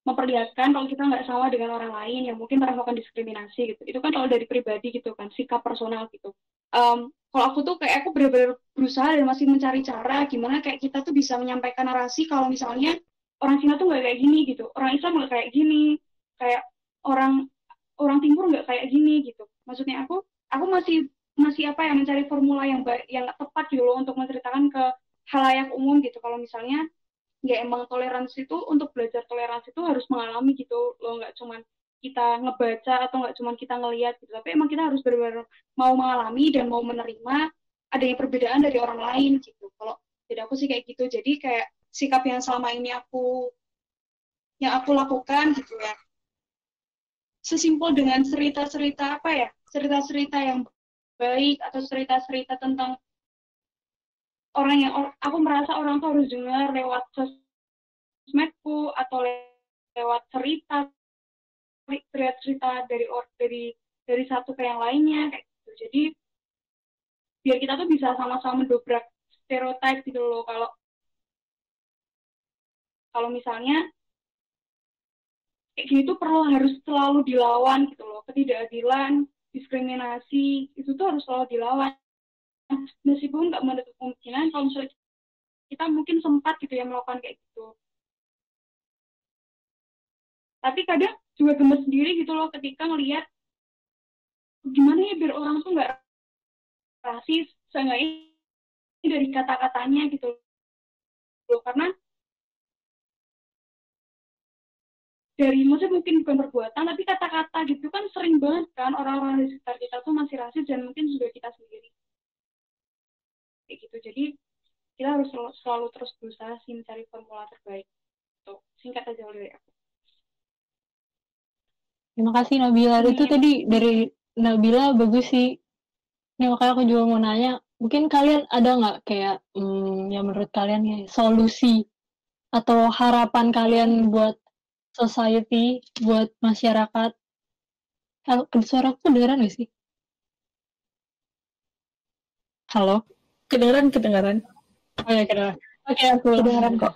Speaker 5: memperlihatkan kalau kita nggak sama dengan orang lain yang mungkin merasakan diskriminasi gitu. Itu kan kalau dari pribadi gitu kan, sikap personal gitu. Kalau aku tuh kayak aku benar-benar berusaha dan masih mencari cara gimana kayak kita tuh bisa menyampaikan narasi kalau misalnya orang Cina tuh nggak kayak gini gitu, orang Islam nggak kayak gini, kayak orang orang Timur nggak kayak gini gitu. Maksudnya aku masih masih apa ya, mencari formula yang yang tepat gitu loh untuk menceritakan ke halayak umum gitu. Kalau misalnya ya emang toleransi itu, untuk belajar toleransi itu harus mengalami gitu loh, nggak cuman kita ngebaca atau nggak cuman kita ngelihat gitu, tapi emang kita harus benar-benar mau mengalami dan mau menerima adanya perbedaan dari orang lain gitu. Kalau jadi aku sih kayak gitu, jadi kayak sikap yang selama ini yang aku lakukan gitu ya, sesimpel dengan cerita-cerita apa ya, cerita-cerita yang baik atau cerita-cerita tentang orang yang aku merasa orang tuh harus dengar lewat sosmedku atau lewat cerita dari satu ke yang lainnya kayak gitu. Jadi biar kita tuh bisa sama-sama mendobrak stereotip gitu loh. Kalau misalnya kayak gini tuh harus selalu dilawan gitu loh. Ketidakadilan, diskriminasi itu tuh harus selalu dilawan. Meskipun nggak menutup kemungkinan kalau misalnya kita mungkin sempat gitu ya melakukan kayak gitu. Tapi kadang juga gemes sendiri gitu loh ketika ngelihat gimana ya biar orang tuh nggak rasis, seenggaknya dari kata-katanya gitu loh. Karena dari maksudnya mungkin bukan perbuatan, tapi kata-kata gitu kan sering banget kan orang-orang di sekitar kita tuh masih rasis, dan mungkin juga kita sendiri. Kayak gitu. Jadi kita harus selalu terus berusaha sih mencari formula terbaik. Tuh, singkat aja dari aku.
Speaker 4: Terima kasih Nabila. Itu tadi dari Nabila bagus sih. Ini makanya aku juga mau nanya, mungkin kalian ada nggak kayak yang menurut kalian ya solusi atau harapan kalian buat society, buat masyarakat? Kalau suara aku kedengeran nggak sih? Halo?
Speaker 3: Kedengeran.
Speaker 4: Oh ya, kedengeran. Oke, aku
Speaker 6: Kedengeran kok.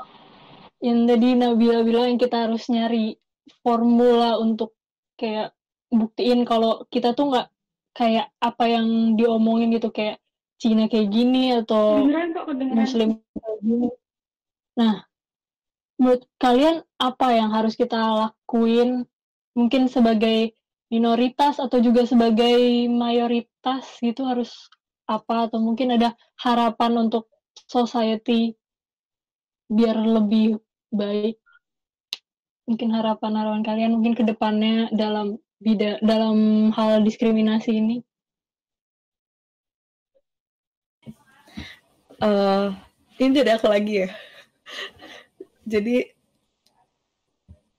Speaker 4: Yang tadi Nabila bilang yang kita harus nyari formula untuk kayak buktiin kalau kita tuh nggak kayak apa yang diomongin gitu, kayak Cina kayak gini atau Muslim kayak gini. Nah, menurut kalian apa yang harus kita lakuin, mungkin sebagai minoritas atau juga sebagai mayoritas gitu, harus apa, atau mungkin ada harapan untuk society biar lebih baik? Mungkin harapan kalian mungkin ke depannya dalam hal diskriminasi ini.
Speaker 3: Ini dari aku lagi ya. Jadi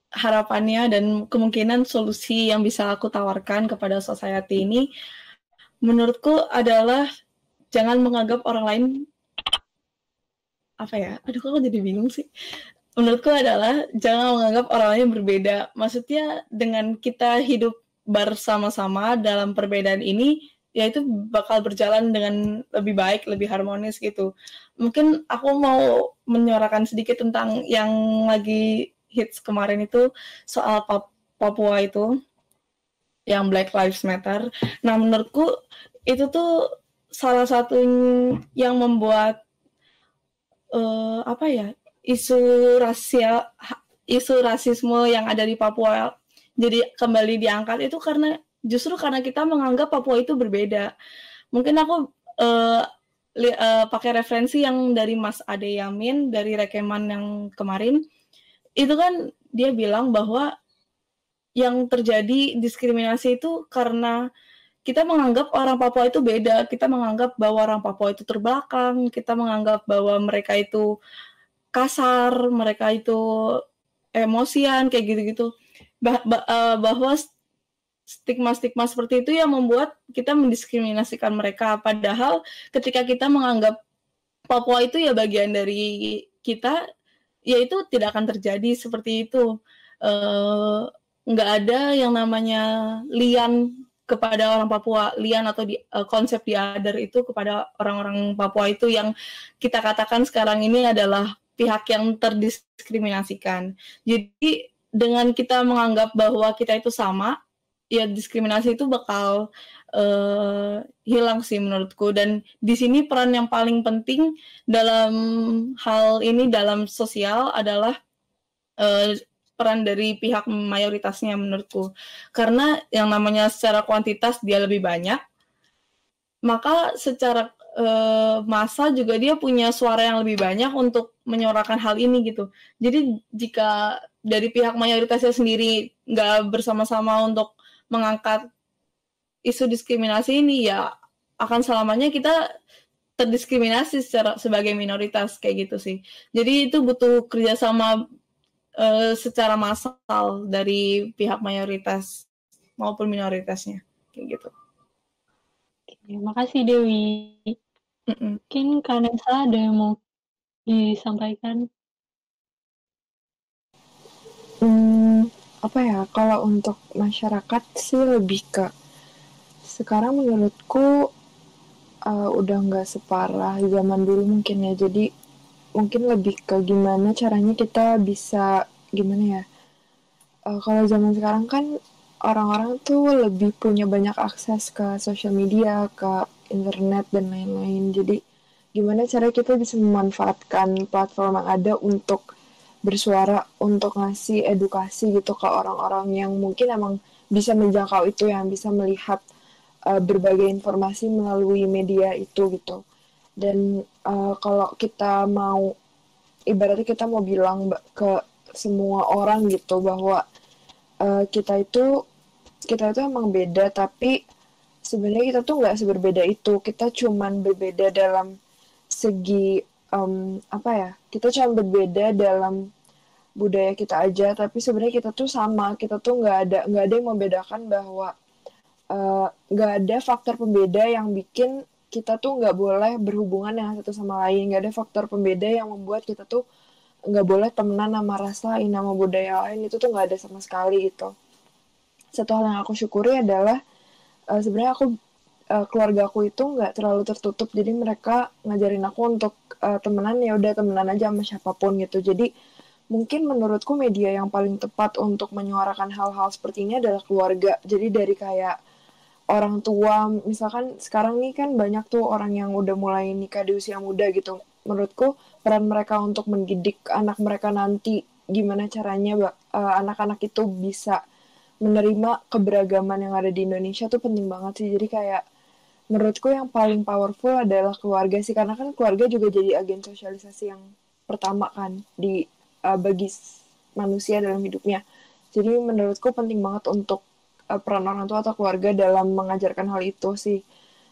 Speaker 3: harapannya dan kemungkinan solusi yang bisa aku tawarkan kepada society ini, menurutku adalah jangan menganggap orang lain apa ya? Aduh, kok jadi bingung sih. Menurutku adalah jangan menganggap orang lain berbeda. Maksudnya dengan kita hidup bersama-sama dalam perbedaan ini, ya itu bakal berjalan dengan lebih baik, lebih harmonis gitu. Mungkin aku mau menyuarakan sedikit tentang yang lagi hits kemarin itu soal Papua itu, yang Black Lives Matter. Nah, menurutku itu tuh salah satu yang membuat isu rasisme yang ada di Papua jadi kembali diangkat itu justru karena kita menganggap Papua itu berbeda. Mungkin aku pakai referensi yang dari Mas Ade Yamin dari Rekeman yang kemarin, itu kan dia bilang bahwa yang terjadi diskriminasi itu karena kita menganggap orang Papua itu beda, kita menganggap bahwa orang Papua itu terbelakang, kita menganggap bahwa mereka itu kasar, mereka itu emosian, kayak gitu-gitu. Bahwa stigma-stigma seperti itu yang membuat kita mendiskriminasikan mereka. Padahal ketika kita menganggap Papua itu ya bagian dari kita, ya itu tidak akan terjadi seperti itu. Nggak ada yang namanya lian kepada orang Papua, lian atau konsep the other itu kepada orang-orang Papua itu yang kita katakan sekarang ini adalah pihak yang terdiskriminasikan. Jadi dengan kita menganggap bahwa kita itu sama, ya diskriminasi itu bakal hilang sih menurutku. Dan di sini peran yang paling penting dalam hal ini dalam sosial adalah peran dari pihak mayoritasnya menurutku. Karena yang namanya secara kuantitas dia lebih banyak, maka secara massa juga dia punya suara yang lebih banyak untuk menyuarakan hal ini gitu. Jadi jika dari pihak mayoritasnya sendiri nggak bersama-sama untuk mengangkat isu diskriminasi ini, ya akan selamanya kita terdiskriminasi sebagai minoritas kayak gitu sih. Jadi itu butuh kerjasama secara massal dari pihak mayoritas maupun minoritasnya kayak gitu.
Speaker 4: Oke, makasih Dewi. Mungkin Kak Nesa ada yang mau disampaikan?
Speaker 6: Apa ya, kalau untuk masyarakat sih lebih ke sekarang menurutku udah nggak separah zaman dulu mungkin ya. Jadi mungkin lebih ke gimana caranya kita bisa gimana ya. Kalau zaman sekarang kan orang-orang tuh lebih punya banyak akses ke sosial media, ke internet dan lain-lain. Jadi gimana cara kita bisa memanfaatkan platform yang ada untuk bersuara, untuk ngasih edukasi gitu ke orang-orang yang mungkin emang bisa menjangkau itu, yang bisa melihat berbagai informasi melalui media itu gitu. Dan kalau kita mau, ibaratnya kita mau bilang ke semua orang gitu bahwa kita itu emang beda, tapi sebenarnya kita tuh nggak seberbeda itu. Kita cuman berbeda dalam segi apa ya? Kita cuma berbeda dalam budaya kita aja, tapi sebenarnya kita tuh sama. Kita tuh nggak ada yang membedakan, bahwa nggak ada faktor pembeda yang bikin kita tuh nggak boleh berhubungan dengan satu sama lain. Nggak ada faktor pembeda yang membuat kita tuh nggak boleh temenan sama ras lain, sama budaya lain. Itu tuh nggak ada sama sekali gitu. Satu hal yang aku syukuri adalah sebenarnya keluarga aku itu nggak terlalu tertutup. Jadi mereka ngajarin aku untuk temenan, ya udah temenan aja sama siapapun gitu. Jadi mungkin menurutku media yang paling tepat untuk menyuarakan hal-hal seperti ini adalah keluarga. Jadi dari kayak orang tua, misalkan sekarang nih kan banyak tuh orang yang udah mulai nikah di usia muda gitu. Menurutku peran mereka untuk mendidik anak mereka nanti gimana caranya anak-anak itu bisa menerima keberagaman yang ada di Indonesia tuh penting banget sih. Jadi kayak menurutku yang paling powerful adalah keluarga sih, karena kan keluarga juga jadi agen sosialisasi yang pertama kan bagi manusia dalam hidupnya. Jadi menurutku penting banget untuk peran orang tua atau keluarga dalam mengajarkan hal itu sih.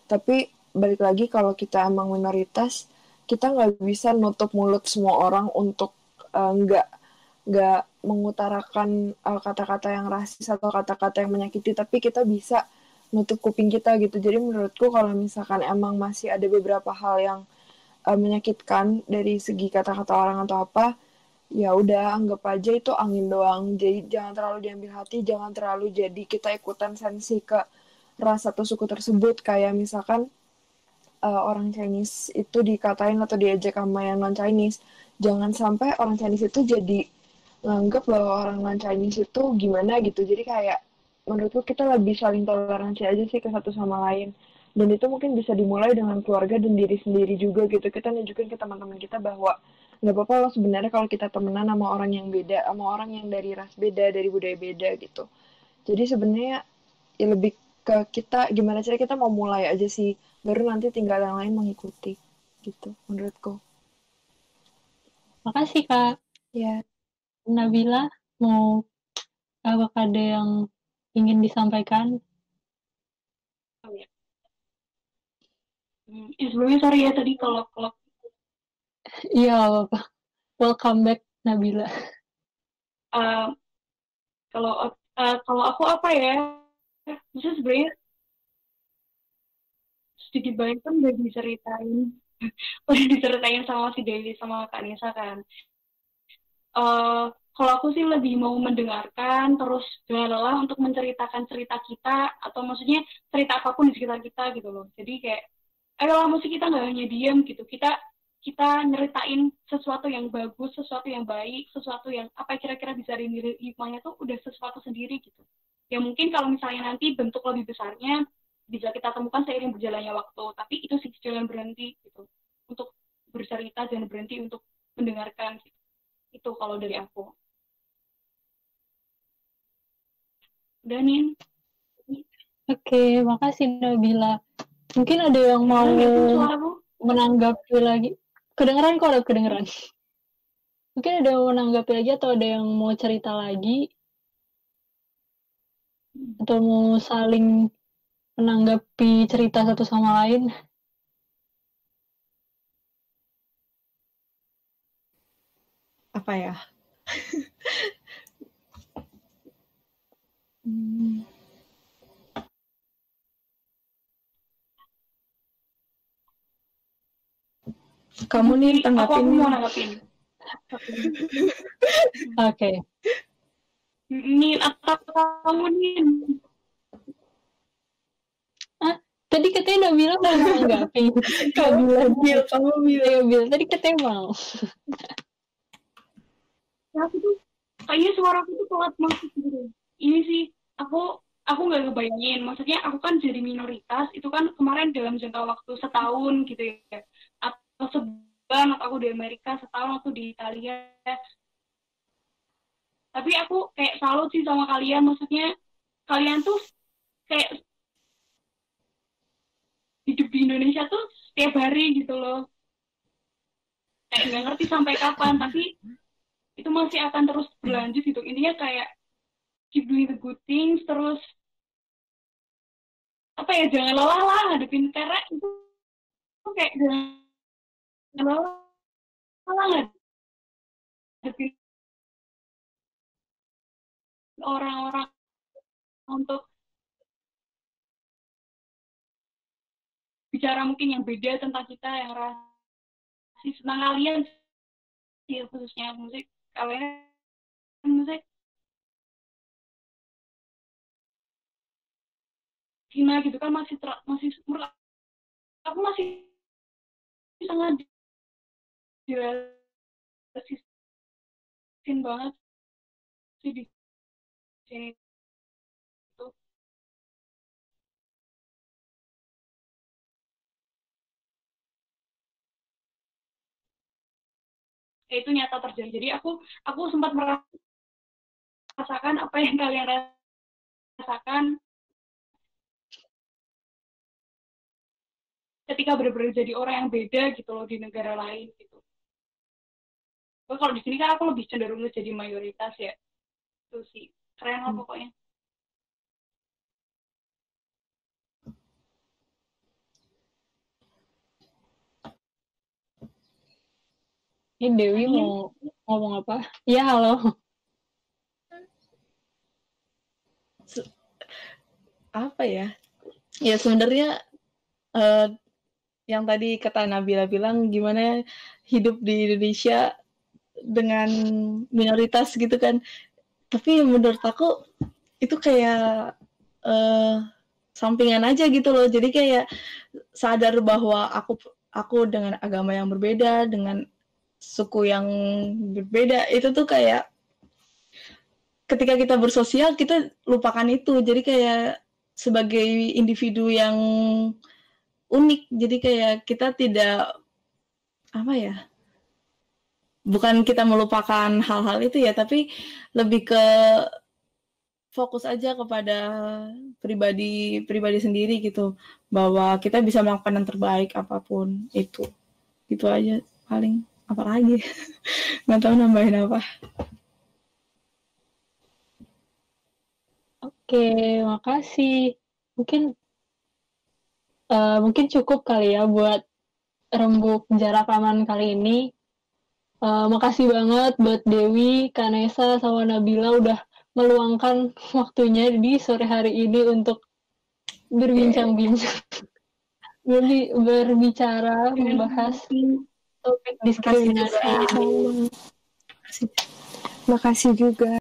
Speaker 6: Tapi balik lagi, kalau kita emang minoritas, kita nggak bisa nutup mulut semua orang untuk nggak mengutarakan kata-kata yang rasis atau kata-kata yang menyakiti, tapi kita bisa nutup kuping kita gitu. Jadi menurutku kalau misalkan emang masih ada beberapa hal yang menyakitkan dari segi kata-kata orang atau apa, ya udah anggap aja itu angin doang. Jadi jangan terlalu diambil hati, jangan terlalu jadi kita ikutan sensi ke ras atau suku tersebut. Kayak misalkan orang Chinese itu dikatain atau diejek sama yang non Chinese, jangan sampai orang Chinese itu jadi nganggap bahwa orang non Chinese itu gimana gitu. Jadi kayak menurutku kita lebih saling toleransi aja sih ke satu sama lain. Dan itu mungkin bisa dimulai dengan keluarga dan diri sendiri juga gitu. Kita nunjukin ke teman-teman kita bahwa nggak apa-apa loh sebenarnya kalau kita temenan sama orang yang beda, sama orang yang dari ras beda, dari budaya beda gitu. Jadi sebenarnya ya lebih ke kita gimana cara kita mau mulai aja sih, baru nanti tinggal yang lain mengikuti gitu menurutku.
Speaker 4: Makasih Kak.
Speaker 6: Ya.
Speaker 4: Nabila, apakah ada yang ingin disampaikan?
Speaker 5: Sebelumnya sorry ya tadi kalau
Speaker 4: Iya, apa-apa. Welcome back, Nabila.
Speaker 5: uh, kalau aku apa ya? Maksudnya sebenarnya sedikit banyak kan udah diceritain sama si Dewi sama Kak Nisa kan. Kalau aku sih lebih mau mendengarkan, terus jangan lelah untuk menceritakan cerita kita, atau maksudnya cerita apapun di sekitar kita gitu loh. Jadi kayak, ayolah mesti kita nggak hanya diam gitu, kita nyeritain sesuatu yang bagus, sesuatu yang baik, sesuatu yang apa kira-kira bisa dinilai hikmahnya tuh udah sesuatu sendiri gitu. Ya mungkin kalau misalnya nanti bentuk lebih besarnya bisa kita temukan seiring berjalannya waktu, tapi itu sih jangan berhenti gitu untuk bercerita, jangan berhenti untuk mendengarkan gitu. Itu kalau dari aku. Udah Nin.
Speaker 4: Oke, makasih Nabila. Mungkin ada yang mau menanggapi lagi. Kedengeran kok, ada kedengeran. Mungkin ada yang mau menanggapi lagi atau ada yang mau cerita lagi atau mau saling menanggapi cerita satu sama lain.
Speaker 3: Apa ya? Kamu nih tanggapin.
Speaker 5: Aku mau nanggapin.
Speaker 4: Oke.
Speaker 5: Nin, atau kamu Nin?
Speaker 4: Tadi katanya Nabila mau menanggapi. Kamu bilang. Tadi katanya mau.
Speaker 5: Ya, aku tuh kayaknya suaraku tuh telat masuk gitu. Ini sih aku nggak ngebayangin. Maksudnya aku kan jadi minoritas itu kan kemarin dalam jangka waktu setahun gitu ya. Atau sebulan aku di Amerika, setahun aku di Italia. Tapi aku kayak salut sih sama kalian. Maksudnya kalian tuh kayak hidup di Indonesia tuh setiap hari gitu loh. Kayak nggak ngerti sampai kapan, tapi itu masih akan terus berlanjut gitu. Intinya kayak keep doing the good things, terus apa ya, jangan lelah lah ngadepin karena itu kayak jangan lelah ngadepin orang-orang untuk bicara mungkin yang beda tentang kita, yang rasis tentang kalian sih, khususnya musik kalian musik Cina gitu kan masih aku masih sangat dirasisin banget sih di sini tuh. Itu nyata terjadi. Jadi aku sempat merasakan apa yang kalian rasakan ketika benar-benar jadi orang yang beda gitu loh di negara lain gitu. Kalau di sini kan aku lebih cenderung jadi mayoritas ya. Itu sih keren lah pokoknya.
Speaker 4: Ini Dewi mau ngomong apa? Iya, halo.
Speaker 3: Apa ya? Ya sebenarnya yang tadi kata Nabila bilang gimana hidup di Indonesia dengan minoritas gitu kan. Tapi menurut aku itu kayak sampingan aja gitu loh. Jadi kayak sadar bahwa aku dengan agama yang berbeda, dengan suku yang berbeda, itu tuh kayak ketika kita bersosial kita lupakan itu. Jadi kayak sebagai individu yang unik, jadi kayak kita tidak apa ya, bukan kita melupakan hal-hal itu ya, tapi lebih ke fokus aja kepada pribadi sendiri gitu, bahwa kita bisa melakukan yang terbaik apapun itu. Gitu aja paling, apa lagi. Nggak tahu nambahin apa.
Speaker 4: Oke, makasih. Mungkin mungkin cukup kali ya buat rembuk jarak aman kali ini. Makasih banget buat Dewi, Kanesa, sama Nabila udah meluangkan waktunya di sore hari ini untuk berbincang-bincang, berbicara, membahas topik diskriminasi.
Speaker 6: Makasih juga.